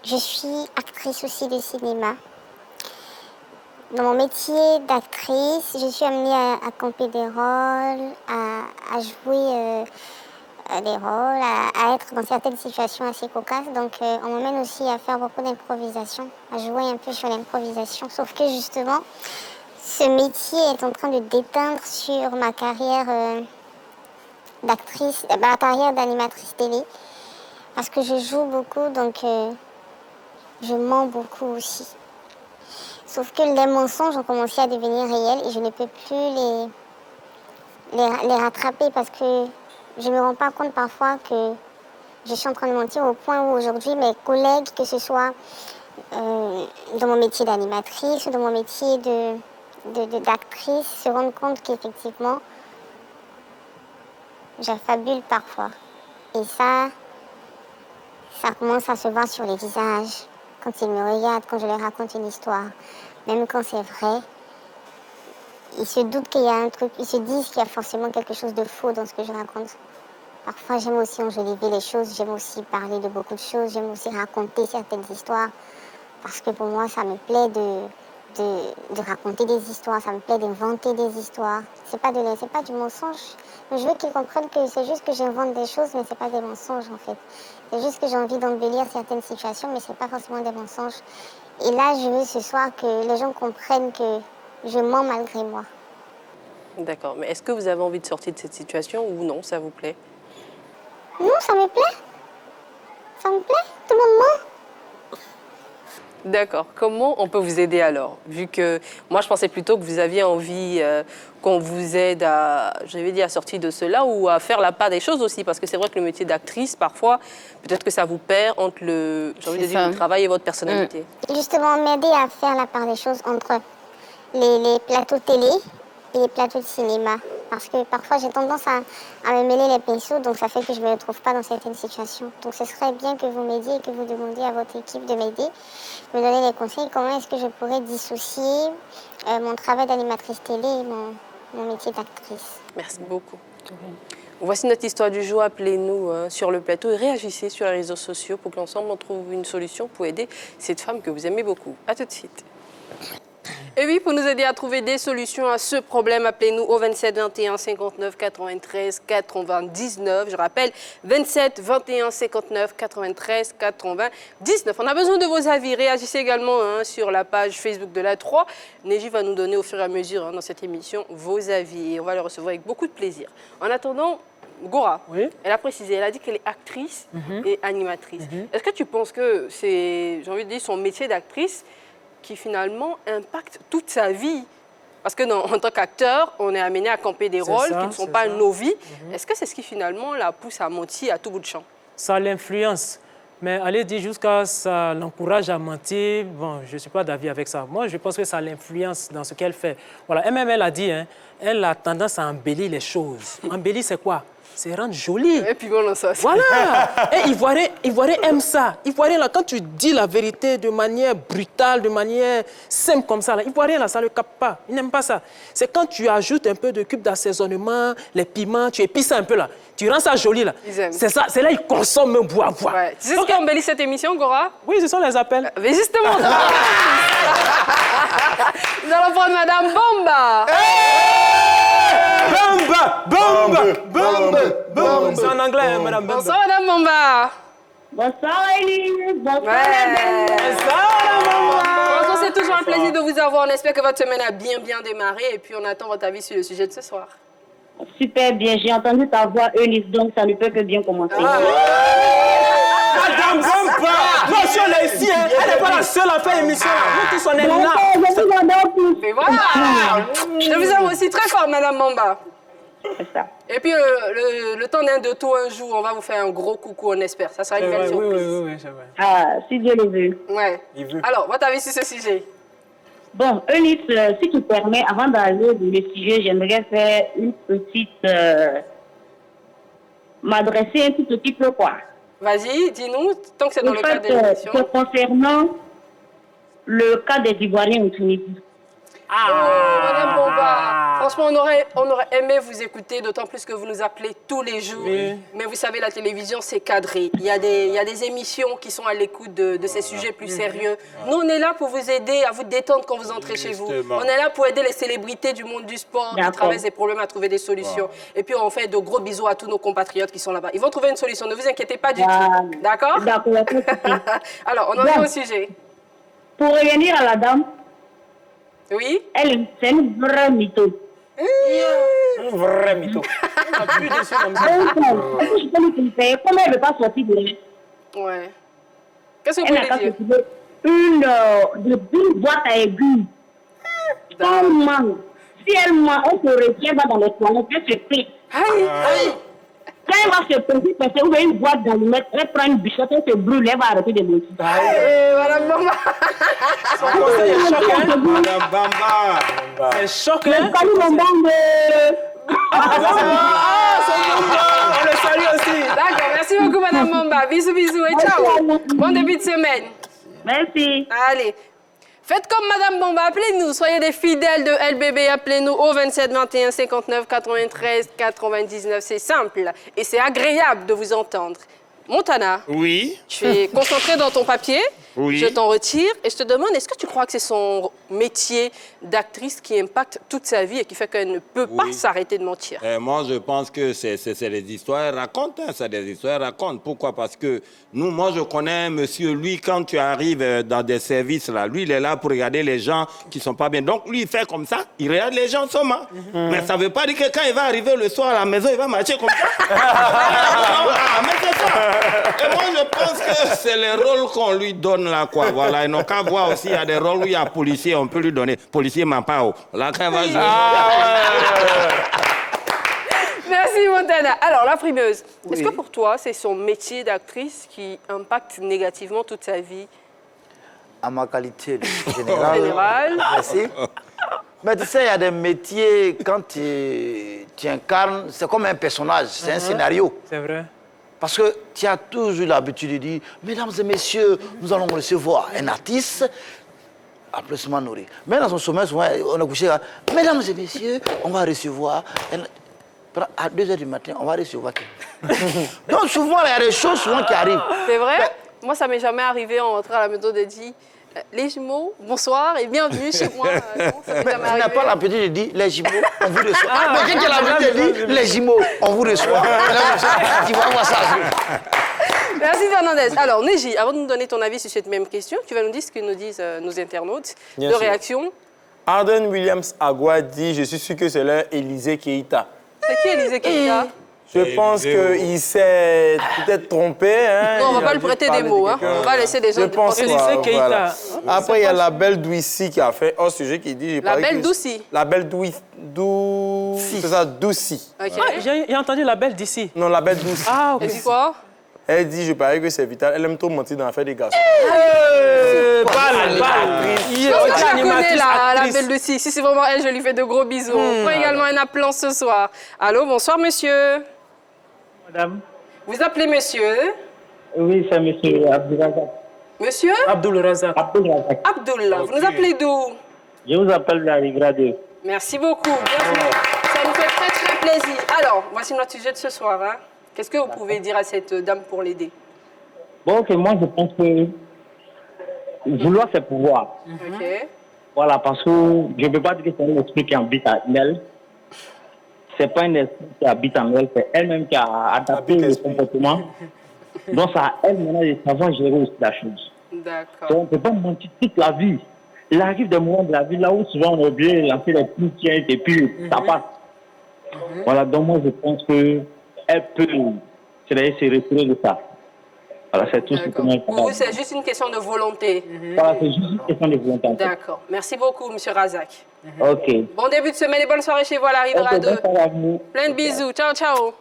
je suis actrice aussi de cinéma. Dans mon métier d'actrice, je suis amenée à camper des rôles, à jouer des rôles, à être dans certaines situations assez cocasses. Donc, on m'emmène aussi à faire beaucoup d'improvisation, à jouer un peu sur l'improvisation. Sauf que justement, ce métier est en train de déteindre sur ma carrière d'actrice, ma carrière d'animatrice télé. Parce que je joue beaucoup, donc je mens beaucoup aussi. Sauf que les mensonges ont commencé à devenir réels et je ne peux plus les rattraper parce que je ne me rends pas compte parfois que je suis en train de mentir au point où aujourd'hui mes collègues, que ce soit dans mon métier d'animatrice ou dans mon métier d'actrice, se rendent compte qu'effectivement, j'affabule parfois. Et ça commence à se voir sur les visages, quand ils me regardent, quand je leur raconte une histoire. Même quand c'est vrai, ils se doutent qu'il y a un truc, ils se disent qu'il y a forcément quelque chose de faux dans ce que je raconte. Parfois, j'aime aussi enjoliver les choses, j'aime aussi parler de beaucoup de choses, j'aime aussi raconter certaines histoires. Parce que pour moi, ça me plaît de raconter des histoires, ça me plaît d'inventer des histoires. C'est pas du mensonge. Je veux qu'ils comprennent que c'est juste que j'invente des choses, mais c'est pas des mensonges en fait. C'est juste que j'ai envie d'embellir certaines situations, mais c'est pas forcément des mensonges. Et là, je veux ce soir que les gens comprennent que je mens malgré moi. D'accord, mais est-ce que vous avez envie de sortir de cette situation ou non, ça vous plaît? Non, ça me plaît. Ça me plaît, tout le monde ment. D'accord. Comment on peut vous aider alors? Vu que moi, je pensais plutôt que vous aviez envie qu'on vous aide à sortir de cela ou à faire la part des choses aussi. Parce que c'est vrai que le métier d'actrice, parfois, peut-être que ça vous perd entre le travail et votre personnalité. Justement, m'aider à faire la part des choses entre les plateaux télé et les plateaux de cinéma. Parce que parfois, j'ai tendance à me mêler les pinceaux, donc ça fait que je ne me retrouve pas dans certaines situations. Donc ce serait bien que vous m'aidiez et que vous demandiez à votre équipe de m'aider, me donner des conseils. Comment est-ce que je pourrais dissocier mon travail d'animatrice télé et mon métier d'actrice? Merci beaucoup. Voici notre histoire du jour. Appelez-nous sur le plateau et réagissez sur les réseaux sociaux pour qu'ensemble on trouve une solution pour aider cette femme que vous aimez beaucoup. À tout de suite. Et oui, pour nous aider à trouver des solutions à ce problème, appelez-nous au 27 21 59 93 99. Je rappelle, 27 21 59 93 99. On a besoin de vos avis. Réagissez également sur la page Facebook de la 3. Neji va nous donner au fur et à mesure dans cette émission vos avis et on va les recevoir avec beaucoup de plaisir. En attendant, Gora, elle a précisé, elle a dit qu'elle est actrice et animatrice. Est-ce que tu penses que c'est, j'ai envie de dire, son métier d'actrice qui finalement impacte toute sa vie? Parce que en tant qu'acteur, on est amené à camper des rôles qui ne sont pas nos vies. Est-ce que c'est ce qui finalement la pousse à mentir à tout bout de champ? Ça l'influence. Mais aller dire jusqu'à ça l'encourage à mentir, bon, je ne suis pas d'avis avec ça. Moi, je pense que ça l'influence dans ce qu'elle fait. Voilà, elle-même, elle a dit, elle a tendance à embellir les choses. Embellir, c'est quoi? C'est rendre joli. Et puis bon, ça. Voilà. Et Ivoirien aime ça. Ivoirien, là, quand tu dis la vérité de manière brutale, de manière simple comme ça, là, Ivoirien, là, ça ne le capte pas. Il n'aime pas ça. C'est quand tu ajoutes un peu de cube d'assaisonnement, les piments, tu épices ça un peu là. Tu rends ça joli là. C'est ça, c'est là ils consomment bois. Ouais. Tu sais ce qui embellit cette émission, Gora? Oui, ce sont les appels. Mais justement. Nous allons prendre Madame Bomba. Bomba. C'est en anglais, Madame Bomba. Bonsoir, Madame Bomba. Bonsoir, Élise. Bonsoir, Bonsoir, c'est toujours un plaisir de vous avoir. On espère que votre semaine a bien démarré et puis on attend votre avis sur le sujet de ce soir. Super bien. J'ai entendu ta voix, Eunice, donc ça ne peut que bien commencer. Madame Bomba! Attention, là, ici, elle n'est pas la seule à faire émission. Nous tous, on est là. Mais voilà! Je vous aime aussi très fort, Madame Bomba. C'est ça. Et puis, le temps d'un de tout un jour, on va vous faire un gros coucou, on espère. Ça sera une belle surprise. Oui, c'est vrai. Ah, si Dieu le veut. Ouais. Alors, votre avis sur ce sujet? Bon, Eunice, si tu permets, avant d'aller dans le sujet, j'aimerais faire une petite... m'adresser un tout petit peu, quoi. Vas-y, dis-nous, tant que c'est dans le cadre de l'émission. C'est concernant le cas des Ivoiriens en Tunisie. Madame Bomba. Franchement, on aurait aimé vous écouter, d'autant plus que vous nous appelez tous les jours. Oui. Mais vous savez, la télévision, c'est cadré. Il y a des émissions qui sont à l'écoute de ces sujets plus sérieux. Nous, on est là pour vous aider à vous détendre quand vous entrez chez vous. On est là pour aider les célébrités du monde du sport qui traversent des problèmes à trouver des solutions. Et puis, on fait de gros bisous à tous nos compatriotes qui sont là-bas. Ils vont trouver une solution, ne vous inquiétez pas du tout. D'accord? D'accord. Alors, on en est au sujet. Pour revenir à la dame, oui. C'est une vraie mytho. Un vrai mytho. Je peux lui conseiller. Comment elle ne veut pas sortir de là? Ouais. Qu'est-ce que vous voulez dire? Une boîte à aiguilles. Sans manque. Si elle ment, elle se retient, va dans les toilettes, elle se fait. Quand elle va se poser, parce qu'elle ouvre une boîte d'allumettes, elle prend une bichotte, elle se brûle, elle va arrêter de mentir. Madame Bamba. Madame Bamba. C'est choquant. On le salue aussi. D'accord, merci beaucoup Madame Bamba. Bisous, bisous et ciao. Bon début de semaine. Merci. Allez. Faites comme Madame Bamba, appelez-nous. Soyez des fidèles de LBB, appelez-nous au 27 21 59 93 99. C'est simple et c'est agréable de vous entendre. Montana. Oui. Tu es concentré dans ton papier. Oui. Je t'en retire et je te demande, est-ce que tu crois que c'est son métier d'actrice qui impacte toute sa vie et qui fait qu'elle ne peut pas s'arrêter de mentir? Moi, je pense que c'est des histoires qu'elle raconte. C'est des histoires qu'elle raconte. Pourquoi? Parce que moi, je connais un monsieur, lui, quand tu arrives dans des services, là, lui, il est là pour regarder les gens qui ne sont pas bien. Donc, lui, il fait comme ça. Il regarde les gens seulement. Mais ça ne veut pas dire que quand il va arriver le soir à la maison, il va marcher comme ça. Mais c'est ça. Et moi, je pense que c'est le rôle qu'on lui donne là, quoi. Voilà. Et non qu'à voir aussi, il y a des rôles où il y a policier, on peut lui donner. Policier Mapao. Là, quand il va jouer. Merci Montana. Alors, la frimeuse, est-ce que pour toi, c'est son métier d'actrice qui impacte négativement toute sa vie? À ma qualité de général. Merci. Mais tu sais, il y a des métiers, quand tu incarnes, c'est comme un personnage, c'est un scénario. C'est vrai. Parce que tu as toujours l'habitude de dire, mesdames et messieurs, nous allons recevoir un artiste, applaudissements nourris. Mais dans son sommeil, souvent, on est couché, mesdames et messieurs, on va recevoir, à 2 h du matin, on va recevoir quelqu'un. Donc souvent, il y a des choses souvent qui arrivent. C'est vrai? Moi, ça m'est jamais arrivé en rentrant à la maison de dire, les jumeaux, bonsoir et bienvenue chez moi. Mais tu n'as pas l'habitude de dire, les jumeaux, on vous reçoit. Mais quelqu'un a l'habitude de dire, les jumeaux, on vous reçoit. Tu vas voir ça. Merci Fernandez. Alors, Neji, avant de nous donner ton avis sur cette même question, tu vas nous dire ce que nous disent nos internautes de réaction. Arden Williams Agua dit, je suis sûr que c'est leur Élisée Keïta. C'est qui Élisée Keïta? Je pense qu'il s'est peut-être trompé. Hein. Non, on ne va pas lui prêter des mots. Hein. On va laisser des gens penser. Voilà. Après, il y a la belle Douissi qui a fait un sujet qui dit... La belle Douissi. La belle Douissi. C'est ça, Douissi. Okay. Ah, j'ai entendu la belle d'ici. Non, la belle Douissi. Ah, ok. Elle dit quoi? Elle dit, je parie que c'est vital. Elle aime trop mentir dans l'affaire des garçons. Je la connais, la belle Lucie. Si c'est vraiment elle, je lui fais de gros bisous. On prend également un appelant ce soir. Allô, bonsoir, monsieur. Madame. Vous appelez monsieur? Oui, c'est monsieur Abdul Razak. Monsieur? Abdul Razak. Abdul Razak. Abdul, vous nous appelez d'où? Je vous appelle de la Riviera 2. Merci beaucoup, bienvenue. Ça nous fait très très plaisir. Alors, voici notre sujet de ce soir. Hein. Qu'est-ce que vous pouvez dire à cette dame pour l'aider? Bon, ok, moi je pense que vouloir c'est pouvoir. Ok. Voilà, parce que je ne peux pas dire que c'est un esprit qui habite en elle. Ce n'est pas un esprit qui habite en elle, c'est elle-même qui a adapté le comportement. Donc, ça a elle maintenant de savoir gérer aussi la chose. D'accord. Donc, on ne peut pas mentir toute la vie. Il arrive des moments de la vie là où souvent on est obligé de lancer des petits et puis ça passe. Voilà, donc moi je pense qu'elle peut se retirer de ça. Voilà, c'est tout ce que moi Pour vous, c'est juste une question de volonté. Voilà, c'est juste une question de volonté. D'accord. Merci beaucoup, M. Razak. Ok. Bon début de semaine et bonne soirée chez vous à la Riviera 2. Plein de bisous. Ciao, ciao.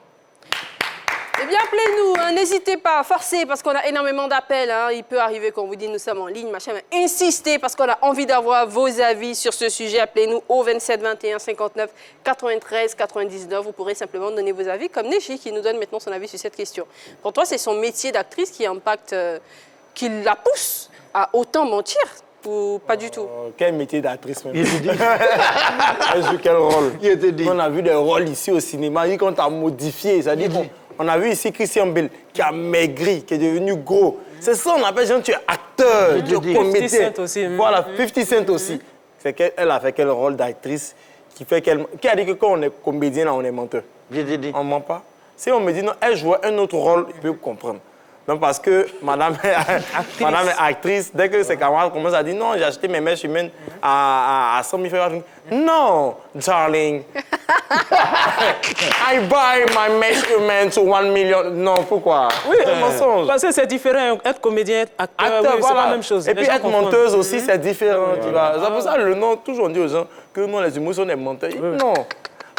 Eh bien, appelez-nous, hein. N'hésitez pas à forcer parce qu'on a énormément d'appels. Hein. Il peut arriver qu'on vous dit nous sommes en ligne, machin. Mais insistez parce qu'on a envie d'avoir vos avis sur ce sujet. Appelez-nous au 27 21 59 93 99. Vous pourrez simplement donner vos avis, comme Neji qui nous donne maintenant son avis sur cette question. Pour toi, c'est son métier d'actrice qui impacte, qui la pousse à autant mentir. ou pas du tout? Quel métier d'actrice même? Elle joue quel rôle? On a vu des rôles ici au cinéma, quand on a modifié, c'est-à-dire on a vu ici Christian Bale qui a maigri, qui est devenu gros. C'est ça on appelle, tu es acteur, tu es comédien. 50 Cent aussi. Voilà, 50 Cent aussi. C'est qu'elle a fait quel rôle d'actrice qui a dit que quand on est comédien, là, on est menteur? On ne ment pas. Si on me dit non, elle jouait un autre rôle, je peux comprendre. Non, parce que madame est actrice. Dès que ses camarades commencent à dire non, j'ai acheté mes mèches humaines à 100 000 francs. Non, darling. I buy my mesh human to 1 million. Non, pourquoi? Oui, c'est un mensonge. Parce que c'est différent. Être comédien, être acteur, oui, c'est pas la même chose. Et puis être menteuse aussi, c'est différent. Tu vois. C'est pour ça le nom, toujours on dit aux gens que non, les humoristes sont des menteurs. Non.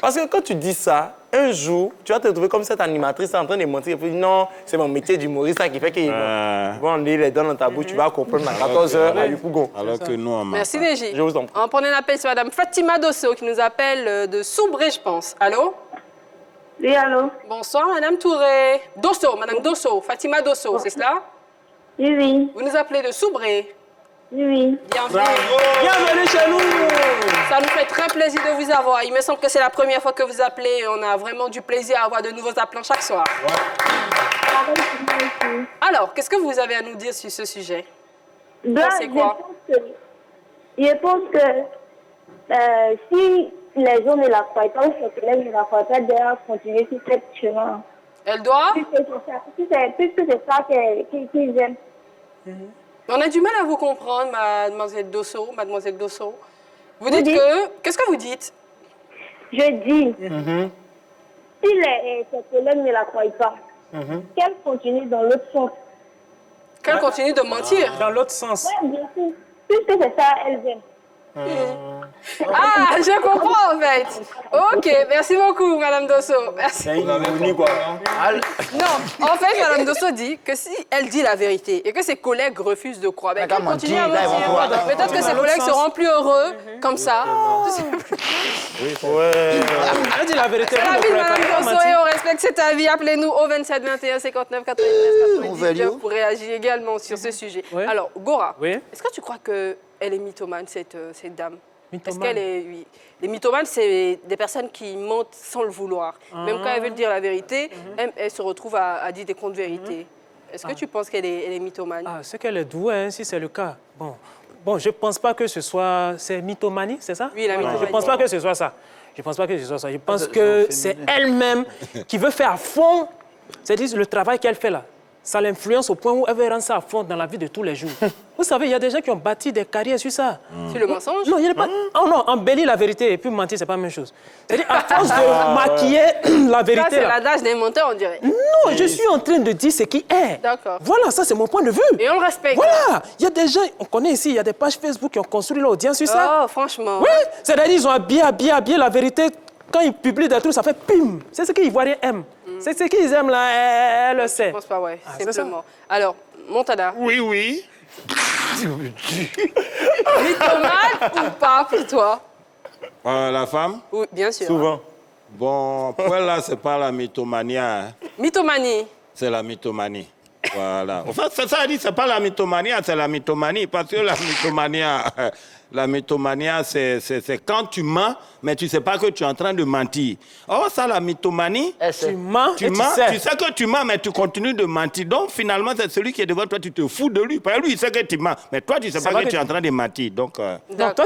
Parce que quand tu dis ça, un jour, tu vas te retrouver comme cette animatrice en train de mentir. Et puis, non, c'est mon métier d'humoriste qui fait qu'ils vont lire les dents dans ta bouche. Tu vas comprendre à 14h à Yopougon. Alors que nous, on Merci, Neji. Je vous en prie. On prend un appel sur Madame Fatima Dosso qui nous appelle de Soubré, je pense. Allô? Oui, allô? Bonsoir, Madame Touré. Dosso, Madame Dosso. Fatima Dosso, c'est cela? Oui, oui. Vous nous appelez de Soubré? Oui. Bienvenue. Bienvenue chez nous. Ça nous fait très plaisir de vous avoir. Il me semble que c'est la première fois que vous appelez. On a vraiment du plaisir à avoir de nouveaux appelants chaque soir. Alors, qu'est-ce que vous avez à nous dire sur ce sujet? C'est quoi? Je pense que si les hommes ne la croient pas, ou les collègues ne la croient pas, doivent continuer sur cette chemin. Elle doit? Puisque c'est ça qu'ils aiment. On a du mal à vous comprendre, mademoiselle Dosso. Vous dites que... Qu'est-ce que vous dites? Je dis, si ces collègues ne la croient pas, qu'elle continue dans l'autre sens. Qu'elle continue de mentir? Dans l'autre sens. Oui, bien sûr. Puisque c'est ça, elles aiment. Ah, je comprends en fait. Ok, merci beaucoup, Madame Dosso. Merci. Quoi. Non, en fait, Madame Dosso dit que si elle dit la vérité et que ses collègues refusent de croire, ben, qu'elle continue à mentir. Peut-être que ses collègues seront plus heureux comme ça. Elle dit la vérité. C'est la vie de Madame Dosso et on respecte cet avis. Appelez-nous au 27 21 59 99 99 pour réagir également sur ce sujet. Alors, Gora, est-ce que tu crois que elle est mythomane, cette dame? Est-ce qu'elle est... Oui. Les mythomanes, c'est des personnes qui mentent sans le vouloir. Même quand elles veulent dire la vérité, elles se retrouvent à dire des contre-vérités. Est-ce que tu penses qu'elle est mythomane? C'est qu'elle est douée, hein, si c'est le cas. Bon, je ne pense pas que ce soit... C'est mythomanie, c'est ça? Oui, la mythomanie. Je ne pense pas que ce soit ça. Je pense que c'est elle-même qui veut faire à fond, c'est-à-dire le travail qu'elle fait là. Ça l'influence au point où elle veut rendre ça à fond dans la vie de tous les jours. Vous savez, il y a des gens qui ont bâti des carrières sur ça. Sur le mensonge? Non, il n'y a pas... Oh non, embellir la vérité et puis mentir, c'est pas la même chose. C'est-à-dire, à force de maquiller la vérité... Ça, c'est l'adage des menteurs, on dirait. Non, je suis en train de dire ce qui est. D'accord. Voilà, ça, c'est mon point de vue. Et on le respecte. Voilà. Il y a des gens, on connaît ici, il y a des pages Facebook qui ont construit leur audience sur ça. Oh, franchement. Oui, c'est-à-dire, ils ont habillé la vérité. Quand ils publient des trucs, ça fait pim. C'est ce que les Ivoiriens aiment. C'est ce qu'ils aiment là, elle le sait. Je pense pas, ouais, simplement. Alors, Montada. Oui. Mythomane ou pas pour toi? La femme? Oui, bien sûr. Souvent. Bon, pour elle, là, c'est pas la mythomanie. Hein. Mythomanie? C'est la mythomanie. Voilà. En fait, c'est ça, elle dit, c'est pas la mythomanie, c'est la mythomanie. Parce que la mythomanie, c'est quand tu mens, mais tu sais pas que tu es en train de mentir. Oh, ça, la mythomanie, tu mens, tu sais que tu mens, mais tu continues de mentir. Donc, finalement, c'est celui qui est devant toi, tu te fous de lui. Parce que lui, il sait que tu mens, mais toi, tu sais pas que tu es en train de mentir. Donc, toi,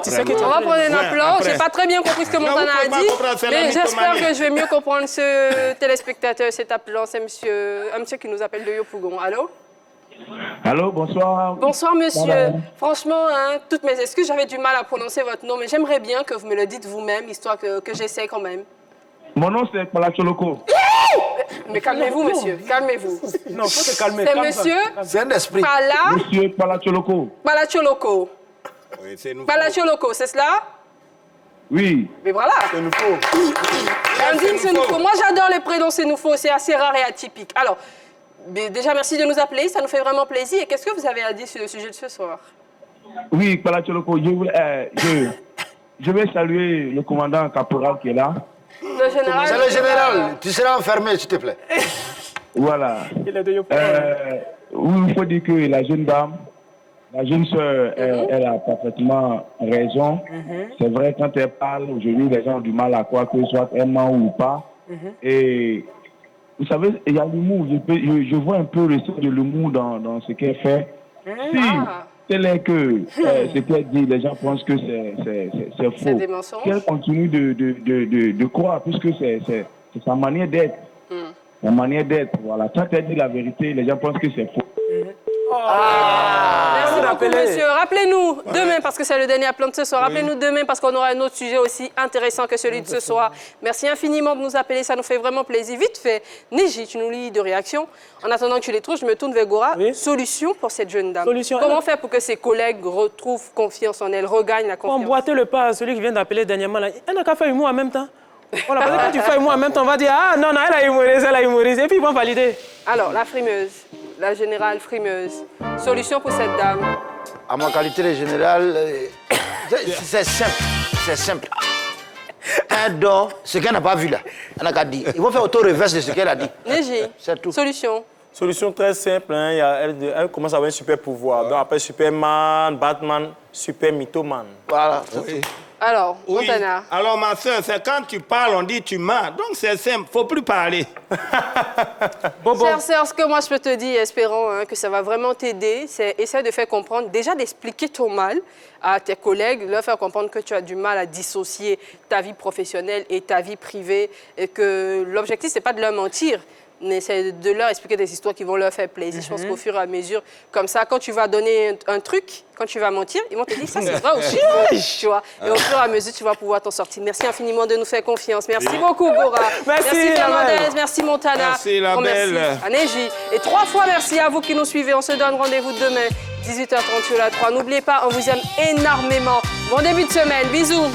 tu sais que tu on va prendre un appelant. J'ai pas très bien compris ce que Montana a dit, mais j'espère que je vais mieux comprendre ce téléspectateur, cet appelant. C'est un monsieur qui nous appelle de Yopougon. Allô? Allô, bonsoir. Bonsoir, monsieur. Madame. Franchement, toutes mes excuses, j'avais du mal à prononcer votre nom, mais j'aimerais bien que vous me le dites vous-même, histoire que j'essaie quand même. Mon nom, c'est Palacholoko. Mais calmez-vous, monsieur, calmez-vous. Non, il faut se calmer. C'est monsieur C'est un esprit. Monsieur Palacholoko. Palacholoko. Oui, c'est nous. Palacholoko, c'est cela? Oui. Mais voilà. C'est nous faux. C'est nous faux. Moi, j'adore les prénoms c'est nous faux, c'est assez rare et atypique. Alors, déjà, merci de nous appeler, ça nous fait vraiment plaisir. Et qu'est-ce que vous avez à dire sur le sujet de ce soir? Oui, Palacholoko, je vais saluer le commandant caporal qui est là. Le général. C'est le général. Tu seras enfermé, s'il te plaît. Voilà. Il faut dire que la jeune dame, La jeune sœur, elle a parfaitement raison. C'est vrai, quand elle parle, aujourd'hui, les gens ont du mal à croire que soit elle ment ou pas. Et vous savez, il y a l'humour. Je vois un peu le sens de l'humour dans ce qu'elle fait. Si c'est là que ce qu'elle dit, les gens pensent que c'est faux. C'est des mensonges. Qu'elle continue de croire, puisque c'est sa manière d'être. Sa manière d'être, voilà. Quand elle dit la vérité, les gens pensent que c'est faux. Merci beaucoup, monsieur. Rappelez-nous demain, parce que c'est le dernier appel de ce soir. Rappelez-nous demain, parce qu'on aura un autre sujet aussi intéressant que celui de ce soir. Merci infiniment de nous appeler, ça nous fait vraiment plaisir. Vite fait, Neji, tu nous lis de réactions. En attendant que tu les trouves, je me tourne vers Gora. Solution pour cette jeune dame. Comment faire pour que ses collègues retrouvent confiance en elle, regagnent la confiance? Emboîter le pas à celui qui vient d'appeler dernièrement. Là. Elle n'a qu'à faire humour en même temps. Voilà, parce que quand tu fais humour en même temps, on va dire ah non, elle a humorisé, et puis ils vont valider. Alors, la frimeuse, la générale frimeuse. Solution pour cette dame? À ma qualité de général, c'est simple. C'est simple. Elle dort ce qu'elle n'a pas vu là. Elle n'a qu'à dire. Il faut faire auto-reverse de ce qu'elle a dit. Neji, c'est tout. Solution? Solution très simple. Hein. Elle commence à avoir un super pouvoir. Donc après Superman, Batman, super mythoman. Voilà. Alors, oui. Montana. Alors, ma soeur, c'est quand tu parles, on dit tu mens. Donc, c'est simple, il ne faut plus parler. Cher sœur, ce que moi je peux te dire, espérons que ça va vraiment t'aider, c'est essayer de faire comprendre, déjà d'expliquer ton mal à tes collègues, leur faire comprendre que tu as du mal à dissocier ta vie professionnelle et ta vie privée, et que l'objectif, c'est pas de leur mentir, mais c'est de leur expliquer des histoires qui vont leur faire plaisir. Je pense qu'au fur et à mesure, comme ça, quand tu vas donner un truc, quand tu vas mentir, ils vont te dire ça c'est vrai aussi. Tu vois. Et au fur et à mesure, tu vas pouvoir t'en sortir. Merci infiniment de nous faire confiance. Merci beaucoup, Gora. Merci Fernandez. Merci Montana. Merci la belle. Merci à Neji. Et 3 fois merci à vous qui nous suivez. On se donne rendez-vous demain, 18h30 sur la 3. N'oubliez pas, on vous aime énormément. Bon début de semaine. Bisous.